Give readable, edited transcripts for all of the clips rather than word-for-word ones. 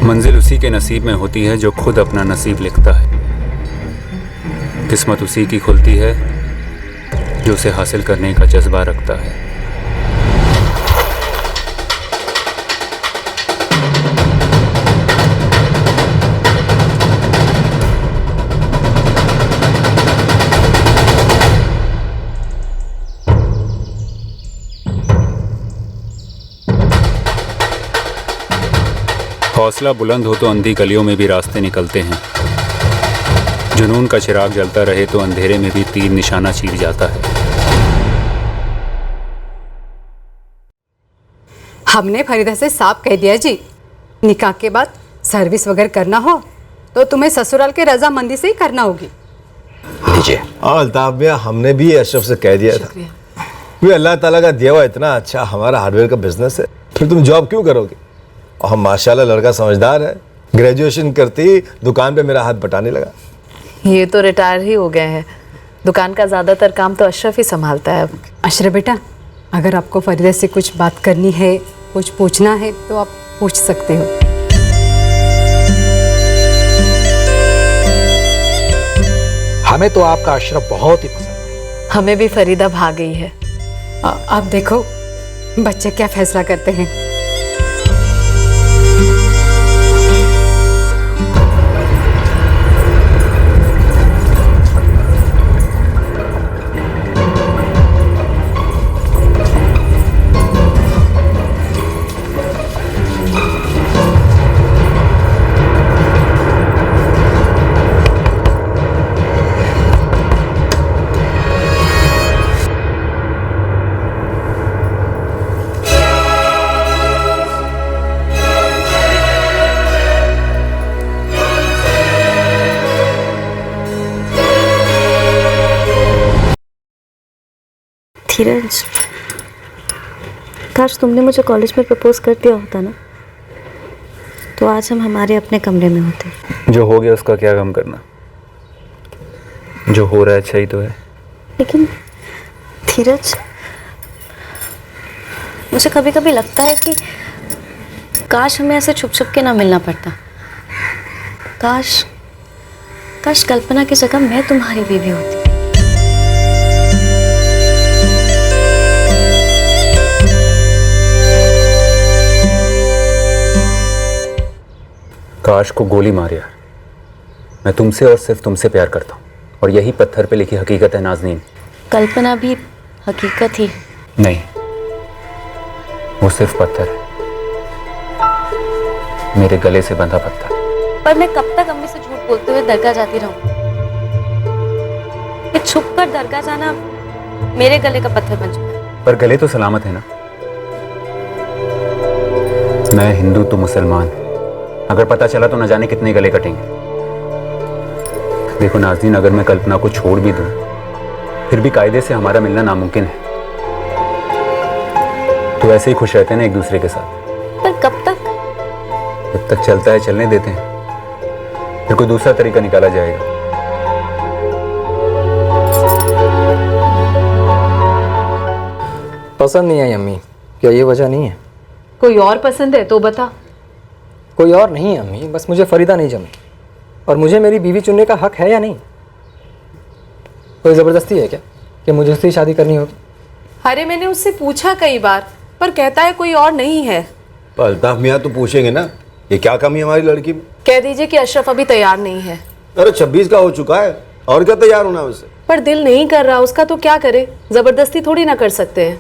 मंजिल उसी के नसीब में होती है जो खुद अपना नसीब लिखता है। किस्मत उसी की खुलती है जो उसे हासिल करने का जज्बा रखता है। हौसला बुलंद हो तो अंधी गलियों में भी रास्ते निकलते हैं। जुनून का चिराग जलता रहे तो अंधेरे में भी तीर निशाना चीर जाता है। हमने फरीदा से साफ कह दिया जी, निकाह के बाद सर्विस वगैरह करना हो तो तुम्हें ससुराल के रजामंदी से ही करना होगी। लीजिए। अल्ताफ भैया, हमने भी अशरफ से कह दिया था। भी अल्लाह ताला का दिया हुआ इतना अच्छा हमारा हार्डवेयर का बिजनेस है, फिर तुम जॉब क्यों करोगे? और हम माशाल्लाह लड़का समझदार है, ग्रेजुएशन करते ही दुकान पे मेरा हाथ बटाने लगा। ये तो रिटायर ही हो गए हैं, दुकान का ज़्यादातर काम तो अशरफ ही संभालता है अब। अशरफ बेटा, अगर आपको फरीदा से कुछ बात करनी है, कुछ पूछना है तो आप पूछ सकते हो। हमें तो आपका अशरफ बहुत ही पसंद है। हमें भी फरीदा भाग गई है। आप देखो बच्चे क्या फैसला करते हैं। धीरज, काश तुमने मुझे कॉलेज में प्रपोज कर दिया होता ना, तो आज हम हमारे अपने कमरे में होते। जो हो गया उसका क्या गम करना, जो हो रहा है अच्छा ही तो है। लेकिन धीरज, मुझे कभी कभी लगता है कि काश हमें ऐसे छुप छुप के ना मिलना पड़ता। काश काश कल्पना की जगह मैं तुम्हारी बीवी होती। काश को गोली मार यार, मैं तुमसे और सिर्फ तुमसे प्यार करता हूँ, और यही पत्थर पे लिखी हकीकत है नाज़नीन। कल्पना भी हकीकत ही नहीं, वो सिर्फ पत्थर है, मेरे गले से बंधा पत्थर। पर मैं कब तक अम्मी से झूठ बोलते हुए दरगाह जाती रहूं? ये छुप कर दरगाह जाना मेरे गले का पत्थर बन चुका है। पर गले तो सलामत है ना। मैं हिंदू तो मुसलमान, अगर पता चला तो न जाने कितने गले कटेंगे। देखो नाज़नीन, अगर मैं कल्पना को छोड़ भी दूं फिर भी कायदे से हमारा मिलना नामुमकिन है। तो ऐसे ही खुश रहते हैं ना एक दूसरे के साथ। पर कब तक? जब तक चलता है चलने देते हैं, फिर कोई दूसरा तरीका निकाला जाएगा। पसंद नहीं आई अम्मी, क्या ये वजह नहीं है? कोई और पसंद है तो बता। कोई और नहीं है अम्मी, बस मुझे फरीदा नहीं जमी, और मुझे मेरी बीवी चुनने का हक है या नहीं? कोई ज़बरदस्ती है क्या कि मुझे उससे शादी करनी होगी? अरे मैंने उससे पूछा कई बार, पर कहता है कोई और नहीं है। पर अल्ताफ मियाँ तो पूछेंगे ना, ये क्या कमी है हमारी लड़की में? कह दीजिए कि अशरफ अभी तैयार नहीं है। अरे 26 का हो चुका है, और क्या तैयार होना है उससे? पर दिल नहीं कर रहा उसका, तो क्या करे, जबरदस्ती थोड़ी ना कर सकते हैं।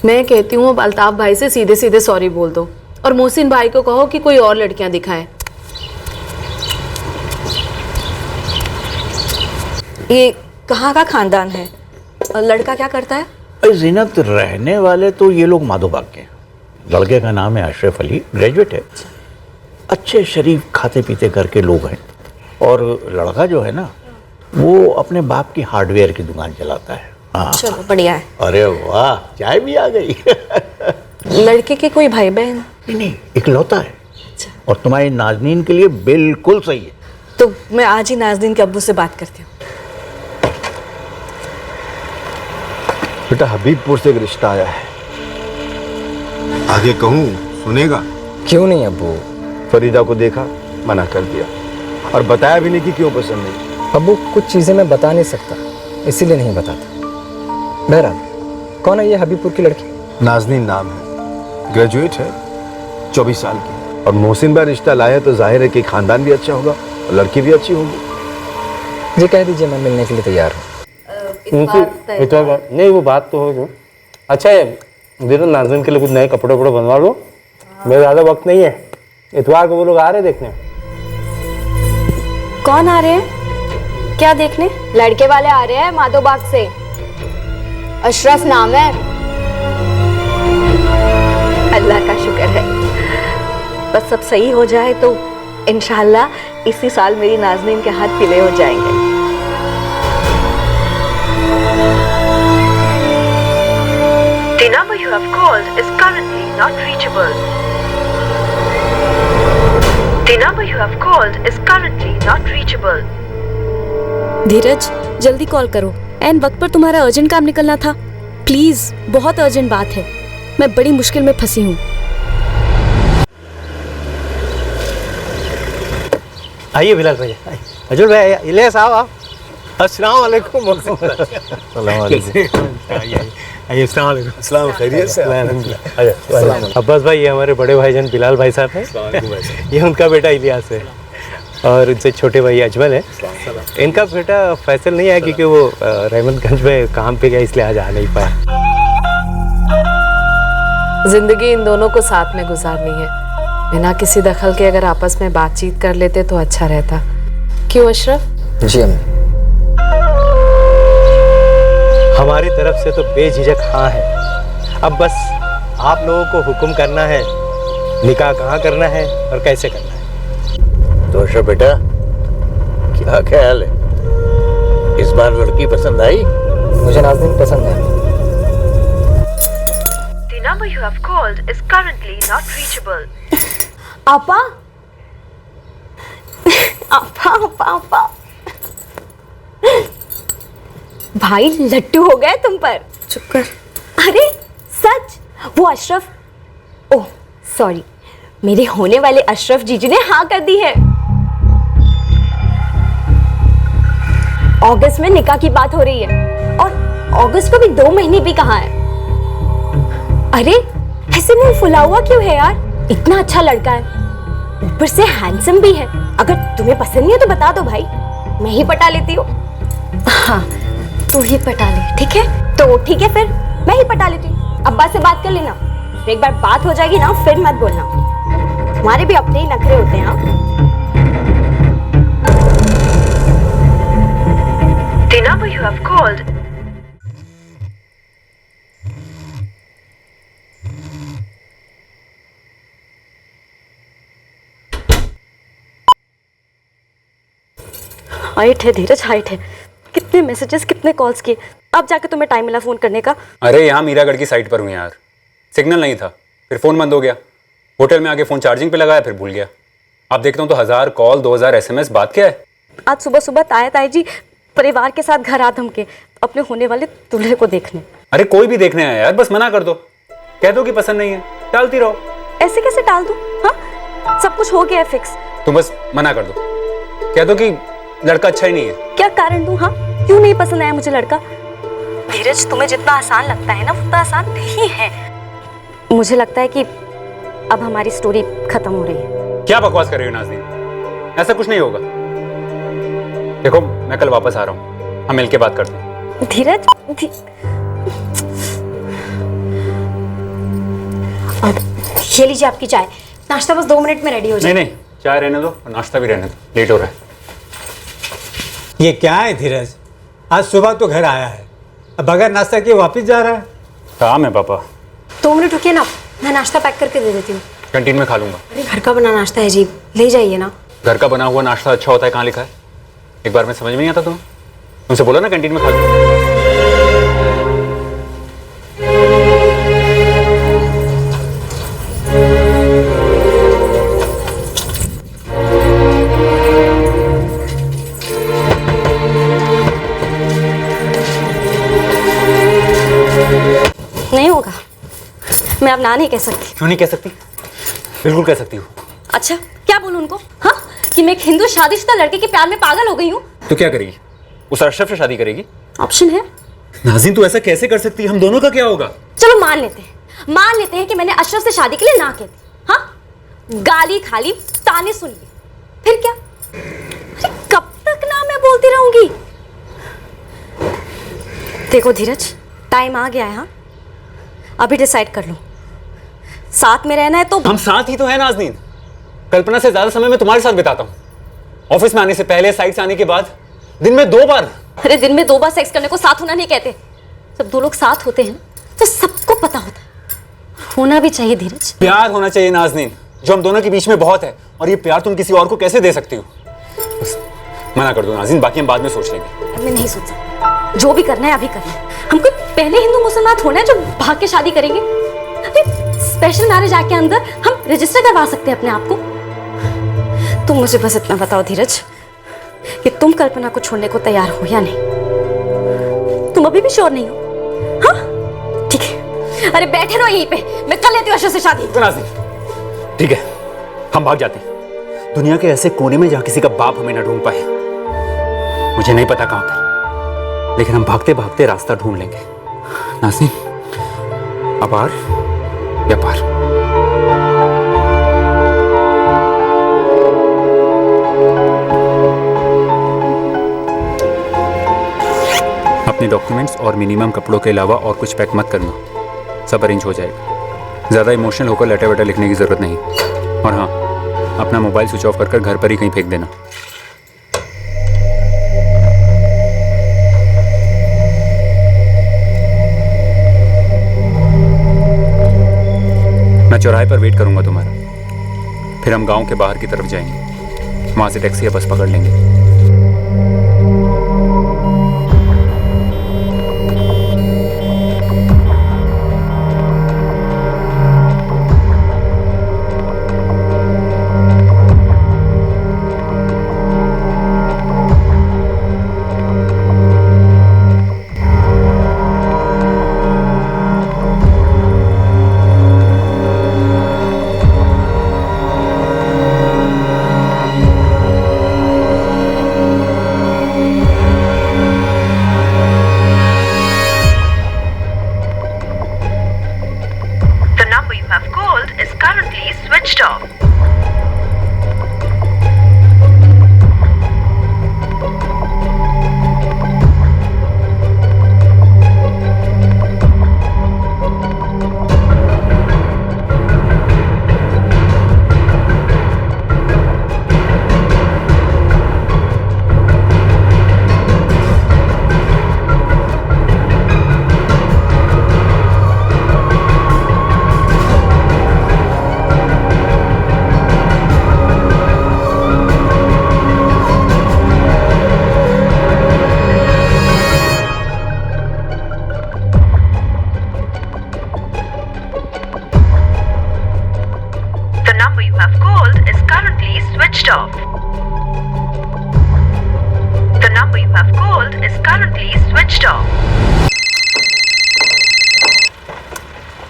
मैं कहती हूँ अब अल्ताफ भाई से सीधे सीधे सॉरी बोल दो, और मोहसिन भाई को कहो कि कोई और लड़कियां दिखाएं। ये कहाँ का खानदान है और लड़का क्या करता है? ज़ीनत, रहने वाले तो ये लोग माधोबाग के। लड़के का नाम है अशरफ अली, ग्रेजुएट है, अच्छे शरीफ खाते पीते घर के लोग हैं। और लड़का जो है ना, वो अपने बाप की हार्डवेयर की दुकान चलाता है। हाँ, चलो बढ़िया है। अरे वाह, चाय भी आ गई। लड़के के कोई भाई बहन? नहीं, इकलौता है, और तुम्हारी नाज़नीन के लिए बिल्कुल सही है। तो मैं आज ही नाज़नीन के अब्बू से बात करती हूँ। बेटा हबीबपुर से एक रिश्ता आया है, आगे कहूँ सुनेगा? क्यों नहीं अब्बू, फरीदा को देखा, मना कर दिया और बताया भी नहीं कि क्यों पसंद नहीं। अबू कुछ चीज़ें मैं बता नहीं सकता, इसीलिए नहीं बताता। बहरहाल कौन है ये हबीबपुर की लड़की? नाजनीन नाम है, ग्रेजुएट है, 24 साल की है। और मोहसिन भाई रिश्ता लाए तो जाहिर है कि खानदान भी अच्छा होगा और लड़की भी अच्छी होगी। जी कह दीजिए, मैं मिलने के लिए तैयार हूँ। नहीं वो बात तो हो। अच्छा है धीरज, नाज़रीन के लिए कुछ नए कपड़े वपड़े बनवा लो, मेरा ज़्यादा वक्त नहीं है। इतवार को वो लोग आ रहे देखने। कौन आ रहे हैं? क्या देखने? लड़के वाले आ रहे हैं माधोबाग से, अशरफ नाम है। अल्लाह का शुक्र है, बस सब सही हो जाए तो इंशाल्लाह इसी साल मेरी नाज़नीन के हाथ पीले हो जाएंगे। The number you have called is currently not reachable. The number you have called is currently not reachable. धीरज जल्दी कॉल करो, एन वक्त पर तुम्हारा अर्जेंट काम निकलना था। प्लीज, बहुत अर्जेंट बात है, मैं बड़ी मुश्किल में फंसी हूँ। आइए बिलाल भाई, अजुल भाई इलियास आओ आप। अस्सलाम वालेकुम। आइए अस्सलाम वालेकुम। अस्सलाम, खैरियत से? अब्बास भाई ये हमारे बड़े भाईजान बिलाल भाई साहब हैं, ये उनका बेटा इलियास है और उनसे छोटे भाई अजमल है। इनका बेटा फैसल नहीं आया क्योंकि वो रहमतगंज में काम पे गया, इसलिए आज आ नहीं पाया। जिंदगी इन दोनों को साथ में गुजारनी है, बिना किसी दखल के अगर आपस में बातचीत कर लेते तो अच्छा रहता। क्यों अशरफ? जी अम्मी। हमारी तरफ से तो बेझिझक हाँ है। अब बस आप लोगों को हुक्म करना है, निकाह कहाँ करना है और कैसे करना है। तो अशरफ बेटा, क्या ख्याल है, इस बार लड़की पसंद आई? मुझे नाज़नीन पसंद है। The number you have called is currently not reachable. आपा आपा आपा आपा भाई लट्टू हो गए तुम पर। चुप कर। अरे सच, वो अशरफ, ओह सॉरी, मेरे होने वाले अशरफ जीजू ने हाँ कर दी है। अगस्त में निकाह की बात हो रही है और अगस्त को भी 2 महीने भी कहाँ है। अरे ऐसे मुंह फुला हुआ क्यों है यार, इतना अच्छा लड़का है, ऊपर से हैंडसम भी है। अगर तुम्हें पसंद नहीं है तो बता दो भाई, मैं ही पटा लेती हूँ। हाँ तू ही पटा ले, ठीक है? तो ठीक है फिर मैं ही पटा लेती हूँ। अब्बा से बात कर लेना, फिर एक बार बात हो जाएगी ना फिर मत बोलना, तुम्हारे भी अपने ही नखरे होते हैं। हाँ The number you have called height है धीरज, हाइट है। कितने मैसेजेस, कितने कॉल्स किए, अब जाके तुम्हें टाइम मिला फोन करने का? अरे यहाँ मीरागढ़ की साइट पर हूँ यार, सिग्नल नहीं था, फिर फ़ोन बंद हो गया। होटल में आके फ़ोन चार्जिंग पे लगाया, फिर भूल गया। आप देखता हूँ तो 1000 कॉल, 2000 SMS, बात क्या है? आज सुबह सुबह ताई जी परिवार के साथ घर आ धमके अपने होने वाले दूल्हे को देखने। अरे कोई भी देखने आया यार, बस मना कर दो, कह दो कि पसंद नहीं है, टालती रहो। ऐसे कैसे टाल दूं? हाँ सब कुछ हो गया है फिक्स। तुम बस मना कर दो, कह दो कि लड़का अच्छा ही नहीं है। क्या कारण दूं? हाँ क्यों नहीं पसंद आया मुझे लड़का? धीरज तुम्हें जितना आसान लगता है ना उतना आसान नहीं है। मुझे लगता है कि अब हमारी स्टोरी खत्म हो रही है। क्या बकवास कर रही हो नाज़नीन, ऐसा कुछ नहीं होगा। देखो मैं कल वापस आ रहा हूँ, हम मिलके बात करते हैं। धीरज ये लीजिए आपकी चाय, नाश्ता बस 2 मिनट में रेडी हो जाए। नहीं चाय रहने दो, नाश्ता भी रहने दो, लेट हो रहा है। ये क्या है धीरज, आज सुबह तो घर आया है, अब बगैर नाश्ता किए वापस जा रहा है। काम है पापा। 2 मिनट रुकिए ना, मैं नाश्ता पैक करके दे देती हूँ। कैंटीन में खा लूंगा। अरे घर का बना नाश्ता है जी, ले जाइए ना। घर का बना हुआ नाश्ता अच्छा होता है, कहाँ लिखा है? एक बार में समझ में नहीं आता तुम्हें? तुमसे बोला ना कैंटीन में खा लूंगा। नहीं होगा, मैं अब ना नहीं कह सकती। क्यों नहीं कह सकती? बिल्कुल कह सकती हूँ। अच्छा क्या बोलूं उनको? हाँ, कि मैं एक हिंदू शादीशुदा लड़के के प्यार में पागल हो गई हूँ। तो क्या करेगी? उस अशरफ से शादी करेगी? ऑप्शन है? नाज़रीन तू ऐसा कैसे कर सकती है? हम दोनों का क्या होगा? चलो मान लेते हैं कि मैंने अशरफ से शादी के लिए ना कह दी। हाँ, गाली खा ली, ताने सुन लिए, फिर क्या? अरे कब तक ना मैं बोलती रहूंगी? देखो धीरज, टाइम आ गया है। हाँ, अभी डिसाइड कर लो, साथ में रहना है तो। हम साथ ही तो है नाज़रीन। कल्पना से ज्यादा समय मैं तुम्हारे साथ बिताता हूँ। ऑफिस में आने से पहले, साइट से आने के बाद, दिन में 2 बार। अरे दिन में 2 बार सेक्स करने को साथ होना नहीं कहते। जब 2 लोग साथ होते हैं तो सबको पता होता है, होना भी चाहिए धीरज। प्यार होना चाहिए नाज़रीन, जो हम दोनों के बीच में बहुत है, और ये प्यार तुम किसी और को कैसे दे सकती हो? बस मना कर दो नाज़रीन, बाकी हम बाद में सोच लेंगे। मैं नहीं सोच सकती, जो भी करना है अभी करना है। हम कोई पहले हिंदू मुसलमान थोड़े हैं जो भाग के शादी करेंगे। अरे स्पेशल मैरिज एक्ट के अंदर हम रजिस्टर करवा सकते हैं अपने आप को। तुम मुझे बस इतना बताओ धीरज कि तुम कल्पना को छोड़ने को तैयार हो या नहीं? तुम अभी भी श्योर नहीं हो? हाँ ठीक है, अरे बैठे रहो यहीं पे, मैं कर लेती हूँ अशरफ से शादी। तो नाज़रीन ठीक है, हम भाग जाते हैं दुनिया के ऐसे कोने में जहाँ किसी का बाप हमें न ढूंढ पाए। मुझे नहीं पता कहाँ पर, लेकिन हम भागते भागते रास्ता ढूंढ लेंगे। नाज़रीन अपार या पार। अपने डॉक्यूमेंट्स और मिनिमम कपड़ों के अलावा और कुछ पैक मत करना, सब अरेंज हो जाएगा। ज़्यादा इमोशनल होकर लेटर वेटर लिखने की ज़रूरत नहीं। और हाँ, अपना मोबाइल स्विच ऑफ कर घर पर ही कहीं फेंक देना। मैं चौराहे पर वेट करूंगा तुम्हारा, फिर हम गांव के बाहर की तरफ जाएंगे, वहां से टैक्सी या बस पकड़ लेंगे।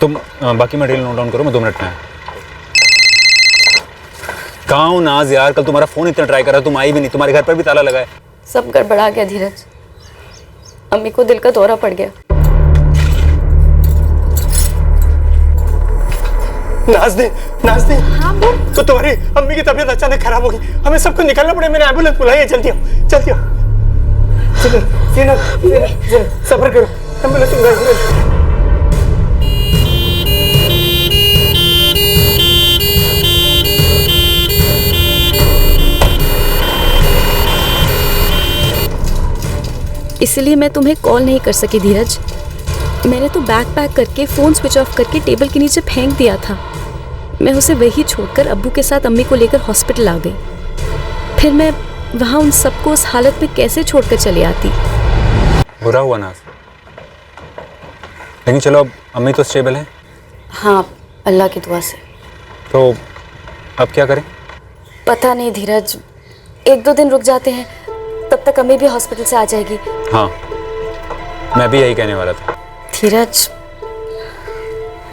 तुम बाकी मटेरियल नोट डाउन करो, मैं 2 मिनट में। कहाँ हो नाज यार? कल तुम्हारा फोन इतना ट्राई करा, तुम आई भी नहीं। तुम्हारे घर पर भी ताला लगा है। सब गड़बड़ा गया धीरज, अम्मी को दिल का दौरा पड़ गया। नाज दे हाँ, तो तुम्हारी अम्मी की तबीयत अचानक खराब होगी, हमें सबको निकलना पड़े। मैंने एम्बुलेंस बुलाई है, जल्दी आओ जल्दी आओ। सब्र करो, एम्बुलेंस बुलाई। इसलिए मैं तुम्हें कॉल नहीं कर सकी धीरज। मैंने तो बैग पैक करके फ़ोन स्विच ऑफ करके टेबल के नीचे फेंक दिया था। मैं उसे वही छोड़कर अब्बू के साथ अम्मी को लेकर हॉस्पिटल आ गई। फिर मैं वहाँ उन सबको उस हालत में कैसे छोड़कर चली आती। बुरा हुआ नाज, लेकिन चलो अब अम्मी तो स्टेबल है। हाँ, अल्लाह की दुआ से। तो अब क्या करें? पता नहीं धीरज, 1-2 दिन रुक जाते हैं, तब तक अम्मी भी हॉस्पिटल से आ जाएगी। हाँ, मैं भी यही कहने वाला था। Dheeraj,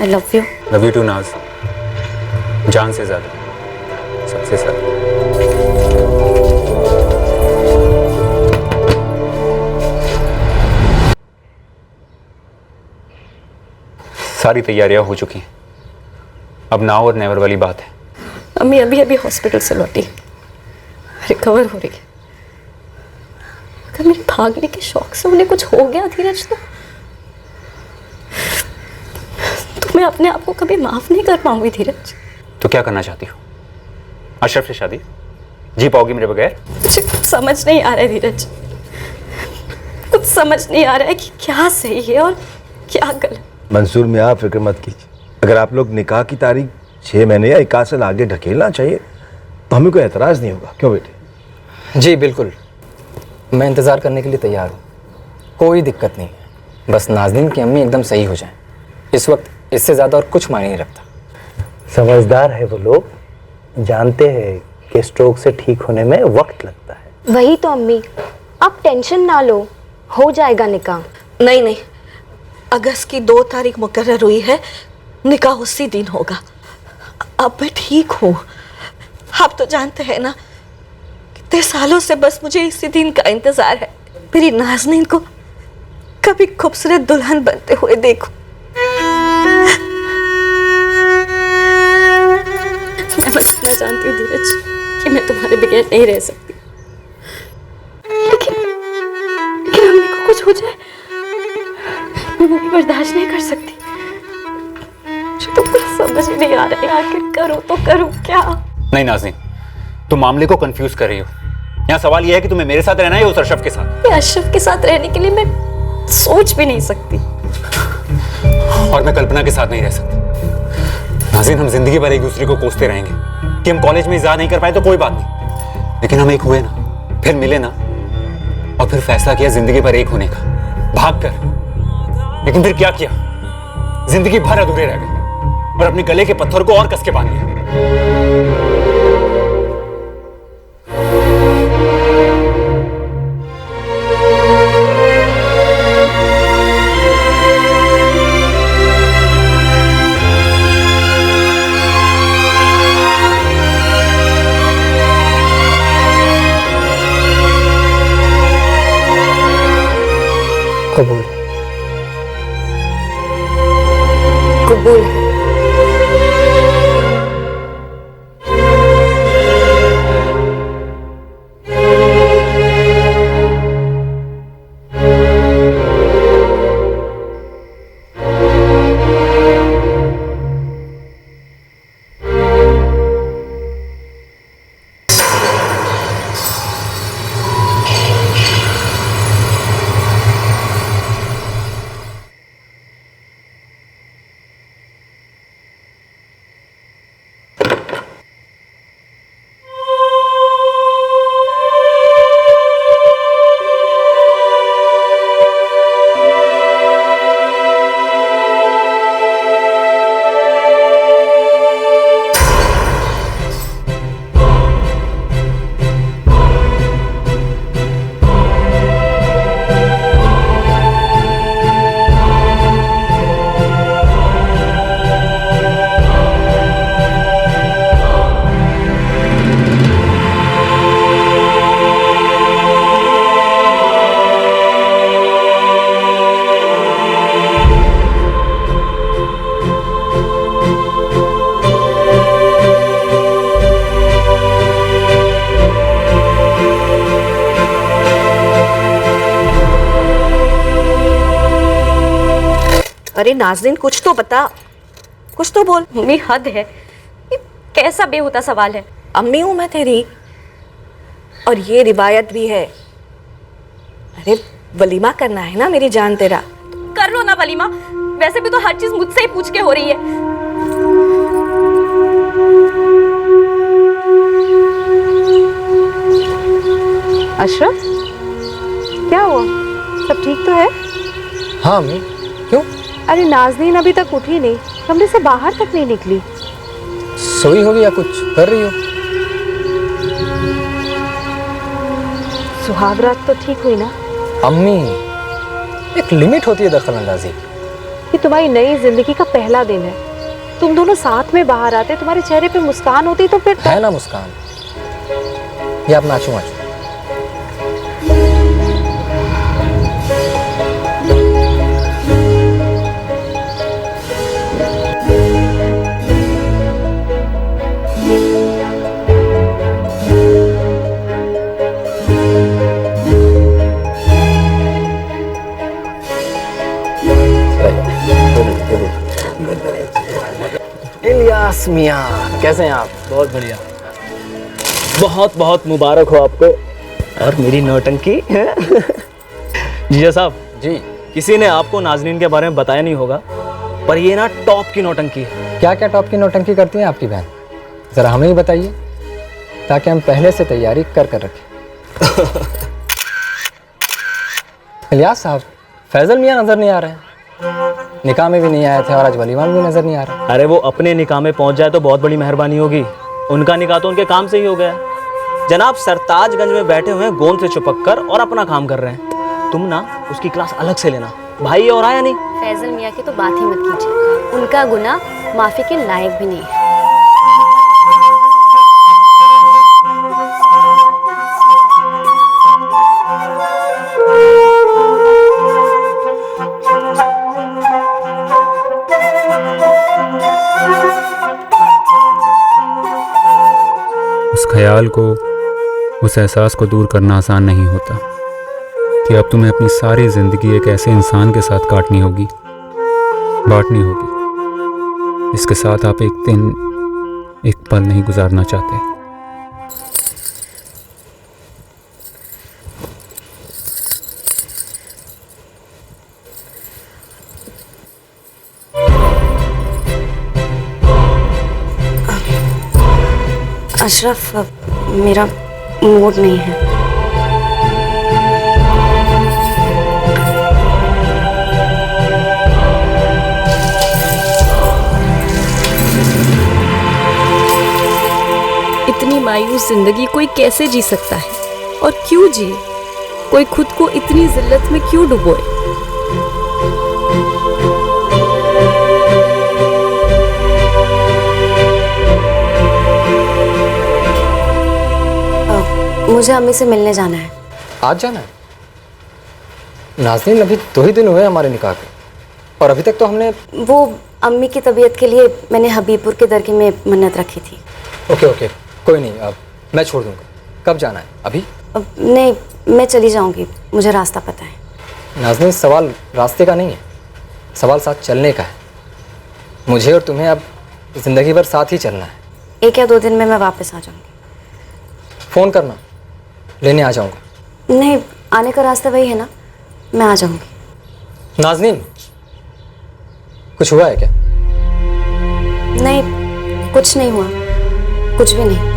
I love you. Love you too Naaz, जान से ज़्यादा। सबसे साथ। सारी तैयारियां हो चुकी हैं, अब नाउ और नेवर वाली बात है। अम्मी अभी अभी हॉस्पिटल से लौटी, रिकवर हो रही है। अगर मेरे भागने के शौक से उन्हें कुछ हो गया धीरज तो मैं अपने आप को कभी माफ नहीं कर पाऊंगी धीरज। तो क्या करना चाहती हो? अशरफ से शादी? जी पाओगी मेरे बगैर? मुझे कुछ समझ नहीं आ रहा है धीरज, कुछ समझ नहीं आ रहा है कि क्या सही है और क्या गलत। मंसूर में आप फिक्र मत कीजिए, अगर आप लोग निकाह की तारीख 6 महीने या 1 साल आगे ढकेलना चाहिए तो हमें कोई एतराज़ नहीं होगा। क्यों बेटे? जी बिल्कुल, मैं इंतज़ार करने के लिए तैयार हूँ, कोई दिक्कत नहीं है। बस नाज़नीन की अम्मी एकदम सही हो जाएं, इस वक्त इससे ज़्यादा और कुछ मायने नहीं रखता। समझदार है वो लोग, जानते हैं कि स्ट्रोक से ठीक होने में वक्त लगता है। वही तो अम्मी, आप टेंशन ना लो, हो जाएगा निकाह। नहीं नहीं, अगस्त की 2 तारीख मुकर्रर हुई है, निकाह उसी दिन होगा। अब मैं ठीक हूँ। आप तो जानते हैं ना, कितने सालों से बस मुझे इसी दिन का इंतजार है, मेरी नाज़नीन को कभी खूबसूरत दुल्हन बनते हुए देखो। मैं बस इतना जानती हूँ धीरज कि मैं तुम्हारे बगैर नहीं रह सकती, लेकिन अम्मी को कुछ हो जाए मैं वो भी बर्दाश्त नहीं कर सकती। मुझे तो कुछ समझ ही नहीं आ रहा है, आखिर करूँ तो करूँ क्या? नहीं नाज़नीन, तुम मामले को कंफ्यूज कर रही हो। यहाँ सवाल यह है कि तुम्हें मेरे साथ रहना है या उस अशरफ के साथ। अशरफ के साथ रहने के लिए मैं सोच भी नहीं सकती, और मैं कल्पना के साथ नहीं रह सकती। नाज़नीन, हम जिंदगी भर एक दूसरे को कोसते रहेंगे कि हम कॉलेज में इज़हार नहीं कर पाए तो कोई बात नहीं, लेकिन हम एक हुए ना, फिर मिले ना, और फिर फैसला किया जिंदगी भर एक होने का, भाग कर। लेकिन फिर क्या किया? जिंदगी भर अधूरे रह गए और अपने गले के पत्थर को और कस के बांध लिया। कबूल। कबूल है। अरे नाज़नीन, कुछ तो बता, कुछ तो बोल। मम्मी हद है, ये कैसा बेहुदा सवाल है? अम्मी हूँ मैं तेरी, और ये रिवायत भी है। अरे वलीमा करना है ना मेरी जान तेरा। कर लो ना वलीमा, वैसे भी तो हर चीज मुझसे ही पूछ के हो रही है। अशरफ, क्या हुआ? सब ठीक तो है? हाँ अम्मी, क्यों? अरे नाज़नीन अभी तक उठी नहीं, कमरे से बाहर तक नहीं निकली। सोई होगी या कुछ कर रही हो? सुहागरात तो ठीक हुई ना? अम्मी, एक लिमिट होती है दखल अंदाजी। ये तुम्हारी नई जिंदगी का पहला दिन है, तुम दोनों साथ में बाहर आते, तुम्हारे चेहरे पे मुस्कान होती तो फिर है ना मुस्कान, ये आप नाचो नाचो। इलियास मियाँ, कैसे हैं आप? बहुत बढ़िया। बहुत बहुत मुबारक हो आपको। और मेरी नौटंकी जीजा साहब जी, किसी ने आपको नाजनीन के बारे में बताया नहीं होगा, पर ये ना टॉप की नौटंकी है। क्या क्या टॉप की नौटंकी करती हैं आपकी बहन, ज़रा हमें भी बताइए ताकि हम पहले से तैयारी कर रखें। इलियास साहब, फैजल मियाँ नज़र नहीं आ रहे हैं, निकाह में भी नहीं आए थे और आज वलीमा में भी नज़र नहीं आ रहा। अरे वो अपने निकाह में पहुंच जाए तो बहुत बड़ी मेहरबानी होगी, उनका निकाह तो उनके काम से ही हो गया। जनाब सरताजगंज में बैठे हुए हैं गोंद से चिपक कर और अपना काम कर रहे हैं। तुम ना उसकी क्लास अलग से लेना। भाई और आया नहीं? फैजल मियाँ की तो बात ही मत कीजिए, उनका गुनाह माफ़ी के लायक भी नहीं है। उस ख्याल को, उस एहसास को दूर करना आसान नहीं होता कि अब तुम्हें अपनी सारी ज़िंदगी एक ऐसे इंसान के साथ काटनी होगी, बांटनी होगी, जिसके साथ आप एक दिन, एक पल नहीं गुजारना चाहते। अशरफ, मेरा मूड नहीं है। इतनी मायूस जिंदगी कोई कैसे जी सकता है, और क्यों जिए? कोई खुद को इतनी जिल्लत में क्यों डुबोए? मुझे अम्मी से मिलने जाना है। आज जाना है? नाज़नीन, अभी 2 ही दिन हुए हमारे निकाह के और अभी तक तो हमने वो अम्मी की तबीयत के लिए मैंने हबीबपुर के दरगाह में मन्नत रखी थी। ओके ओके, कोई नहीं, अब मैं छोड़ दूंगा। कब जाना है? अभी? नहीं, मैं चली जाऊंगी, मुझे रास्ता पता है। नाज़नीन, सवाल रास्ते का नहीं है, सवाल साथ चलने का है। मुझे और तुम्हें अब ज़िंदगी भर साथ ही चलना है। 1 या 2 दिन में मैं वापस आ जाऊंगी। फ़ोन करना, लेने आ जाऊंगा। नहीं, आने का रास्ता वही है ना, मैं आ जाऊंगी। नाज़नीन, कुछ हुआ है क्या? नहीं, कुछ नहीं हुआ, कुछ भी नहीं।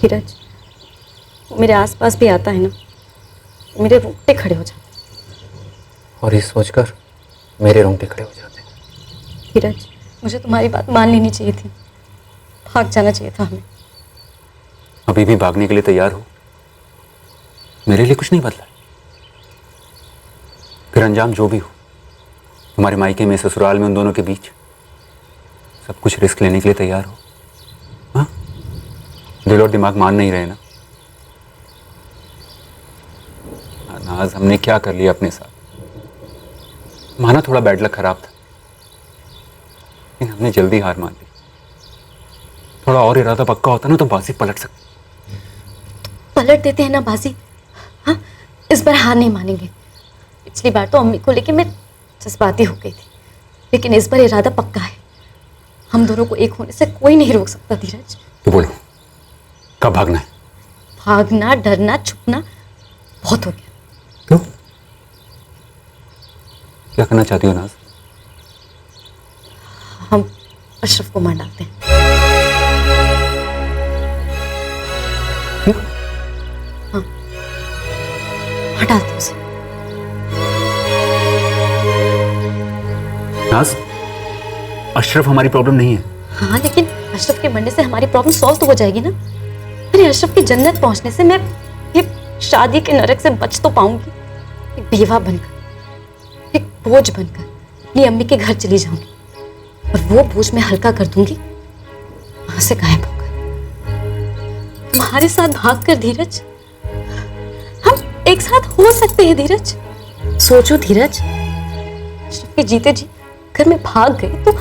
धीरज, मेरे आसपास भी आता है ना, मेरे रोंगटे खड़े हो जाते। और ये सोचकर मेरे रोंगटे खड़े हो जाते। धीरज, मुझे तुम्हारी बात मान लेनी चाहिए थी, भाग जाना चाहिए था हमें। अभी भी भागने के लिए तैयार हो? मेरे लिए कुछ नहीं बदला, फिर अंजाम जो भी हो, तुम्हारे मायके में, ससुराल में, उन दोनों के बीच सब कुछ रिस्क लेने के लिए तैयार हो? हाँ, दिल और दिमाग मान नहीं रहे ना? नाज, हमने क्या कर लिया अपने साथ? माना थोड़ा बैड लक खराब था, लेकिन हमने जल्दी हार मान ली। थोड़ा और इरादा पक्का होता ना तो बाजी पलट सकती। पलट देते हैं ना बाजी। हाँ, इस बार हार नहीं मानेंगे। पिछली बार तो अम्मी को लेके मैं जज्बाती हो गई थी, लेकिन इस बार इरादा पक्का है। हम दोनों को एक होने से कोई नहीं रोक सकता धीरज। तो बोलो, कब भागना है? भागना, डरना, छुपना बहुत हो गया। क्यों? क्या करना चाहती हो नाज? हम अशरफ को मार डालते हैं। हाँ, मार डालते हैं उसे। नाज, अशरफ हमारी प्रॉब्लम नहीं है। हाँ, लेकिन अशरफ के मरने से हमारी प्रॉब्लम सॉल्व तो हो जाएगी ना। अरे अशरफ की जन्नत पहुंचने से मैं ये शादी के नरक से बच तो पाऊंगी। एक बेवा बनकर, एक बोझ बनकर अपनी अम्मी के घर चली जाऊंगी और वो बोझ मैं हल्का कर दूंगी वहां से गायब होकर। तुम्हारे साथ भाग कर धीरज, हम एक साथ हो सकते हैं धीरज। सोचो धीरज, अशरफ के जीते जी अगर मैं भाग गई तो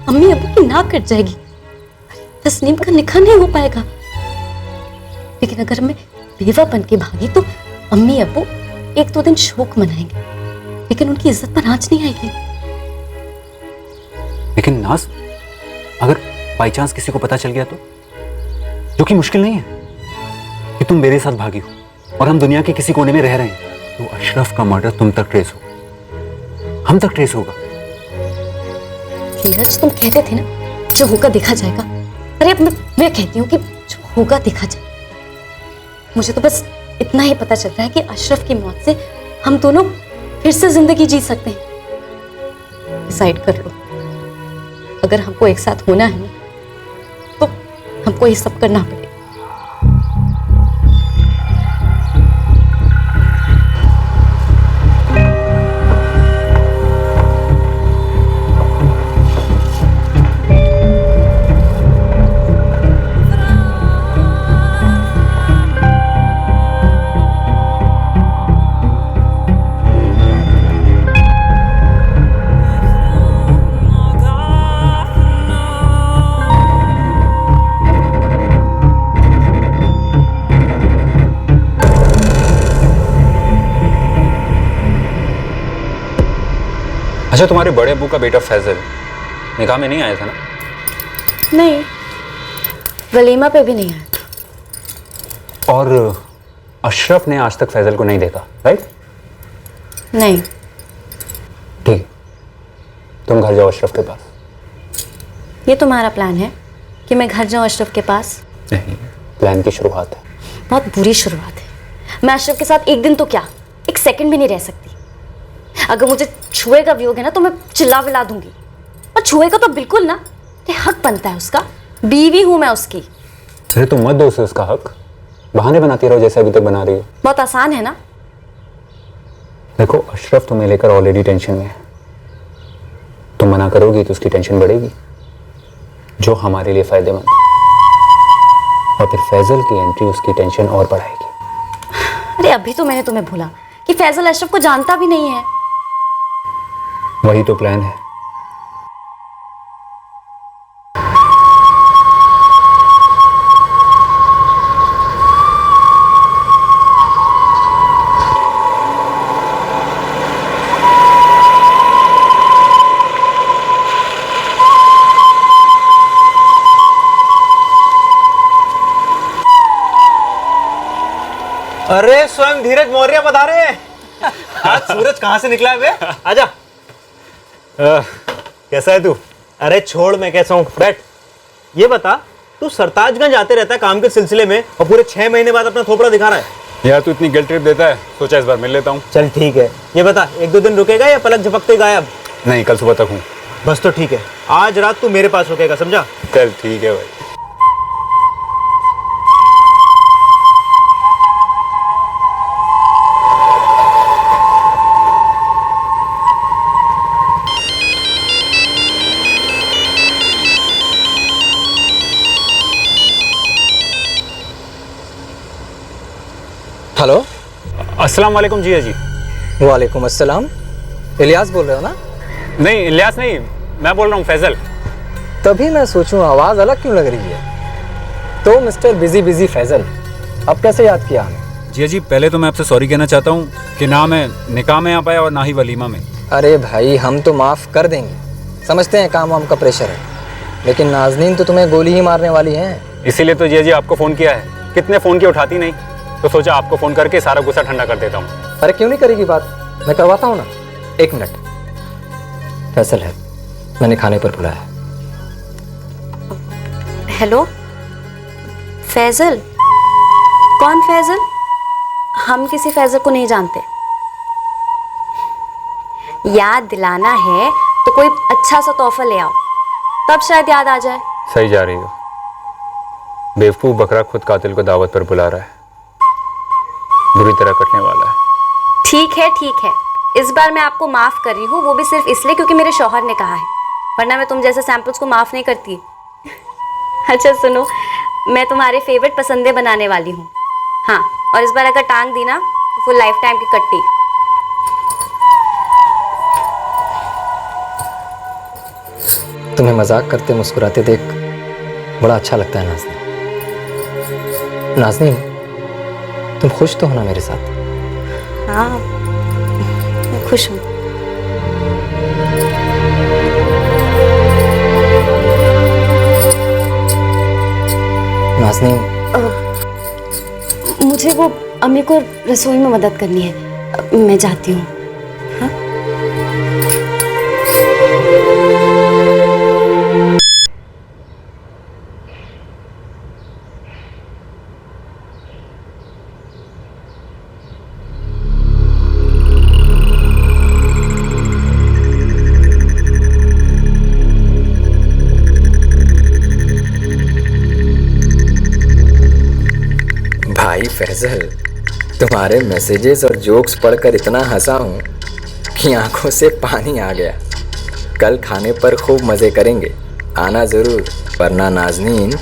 अम्मी अब्बू की नाक कट जाएगी, तस्नीम का निकाह नहीं हो पाएगा। लेकिन अगर मैं बेवा बन के भागी तो अम्मी अब्बू 1-2 दिन शोक मनाएंगे, लेकिन उनकी इज्जत पर आंच नहीं आएगी। लेकिन नाज, अगर बाई चांस किसी को पता चल गया तो, जो कि मुश्किल नहीं है, कि तुम मेरे साथ भागी हो और हम दुनिया के किसी कोने में रह रहे हैं, तो अशरफ का मर्डर तुम तक ट्रेस होगा, हम तक ट्रेस होगा। धीरज, तुम कहते थे ना जो होगा देखा जाएगा। अरे अब मैं कहती हूँ कि जो होगा देखा जाएगा। मुझे तो बस इतना ही पता चल रहा है कि अशरफ की मौत से हम दोनों फिर से जिंदगी जी सकते हैं। डिसाइड कर लो, अगर हमको एक साथ होना है तो हमको ये सब करना पड़ेगा। अच्छा, तुम्हारे बड़े अब्बू का बेटा फैजल निकाह में नहीं आया था ना? नहीं, वलीमा पे भी नहीं आया। और अशरफ ने आज तक फैजल को नहीं देखा, राइट? नहीं। ठीक, तुम घर जाओ अशरफ के पास। ये तुम्हारा प्लान है कि मैं घर जाऊं अशरफ के पास? नहीं, प्लान की शुरुआत है। बहुत बुरी शुरुआत है। मैं अशरफ के साथ एक दिन तो क्या, एक सेकंड भी नहीं रह सकती। अगर मुझे छुएगा भी होगा ना तो मैं चिल्ला विला दूंगी, और छुएगा तो बिल्कुल ना, ये हक बनता है उसका। बीवी हूं मैं उसकी। अरे तुम मत दो उसे उसका हक, बहाने बनाती रहो जैसे अभी तक बना रही हो। बहुत आसान है ना। देखो, अशरफ तुम्हें लेकर ऑलरेडी टेंशन में है, तुम मना करोगी तो उसकी टेंशन बढ़ेगी, जो हमारे लिए फायदेमंद है, और फिर फैजल की एंट्री उसकी टेंशन और बढ़ाएगी। अरे अभी तो मैंने तुम्हें भूला कि फैजल अशरफ को जानता भी नहीं है। वही तो प्लान है। अरे स्वयं धीरज मौर्य बता रहे हैं। आज सूरज कहाँ से निकला है बे? आजा। कैसा है तू? अरे छोड़, मैं कैसा हूँ, बैठ। ये बता, तू सरताजगंज आते रहता है काम के सिलसिले में और पूरे 6 महीने बाद अपना थोपड़ा दिखा रहा है। यार तू इतनी गिल्ट ट्रिप देता है, सोचा इस बार मिल लेता हूँ। चल ठीक है, ये बता 1-2 दिन रुकेगा या पलक झपकते गायब? नहीं, कल सुबह तक हूँ। बस तो ठीक है, आज रात तू मेरे पास रुकेगा, समझा? चल ठीक है भाई। हेलो, अस्सलाम वालेकुम जिया जी। वालेकुम अस्सलाम। इलियास बोल रहे हो ना? नहीं, इलियास नहीं, मैं बोल रहा हूँ फैजल। तभी मैं सोचूं आवाज़ अलग क्यों लग रही है। तो मिस्टर बिजी बिजी फैजल, अब कैसे याद किया हमें? जिया जी, पहले तो मैं आपसे सॉरी कहना चाहता हूँ कि ना मैं निकाह में आ पाया और ना ही वलीमा में। अरे भाई, हम तो माफ़ कर देंगे, समझते हैं काम वाम का प्रेशर है, लेकिन नाज़नीन तो तुम्हें गोली ही मारने वाली हैं। इसीलिए तो जिया जी आपको फ़ोन किया है। कितने फ़ोन किए, उठाती नहीं, तो सोचा आपको फ़ोन करके सारा गुस्सा ठंडा कर देता हूँ। अरे क्यों नहीं करेगी बात, मैं करवाता हूँ ना। एक मिनट, फैसल है, मैंने खाने पर बुलाया है। हेलो फैजल? कौन फैजल? हम किसी फैजल को नहीं जानते। याद दिलाना है तो कोई अच्छा सा तोहफा ले आओ, तब शायद याद आ जाए। सही जा रही हो। बेवकूफ़ बकरा खुद कातिल को दावत पर बुला रहा है, बुरी तरह कटने वाला है। ठीक है, इस बार मैं आपको माफ कर रही हूँ, वो भी सिर्फ इसलिए क्योंकि मेरे शौहर ने कहा है, वरना मैं तुम जैसे सैंपल्स को माफ नहीं करती। अच्छा सुनो, मैं तुम्हारे फेवरेट पसंदे बनाने वाली हूँ। हाँ, और इस बार अगर टांग दी ना तो फुल लाइफ टाइम की कट्टी। तुम्हें मजाक करते मुस्कुराते देख बड़ा अच्छा लगता है नाज़नीन। नाज़नीन, तुम खुश तो हो ना मेरे साथ? हाँ, मैं खुश हूँ। नाज़नीन, मुझे वो अम्मी को रसोई में मदद करनी है, मैं जाती हूँ। हाँ? भाई फैजल, तुम्हारे मैसेजेस और जोक्स पढ़कर इतना हंसा हूँ कि आंखों से पानी आ गया। कल खाने पर खूब मज़े करेंगे, आना ज़रूर, वरना नाज़नीन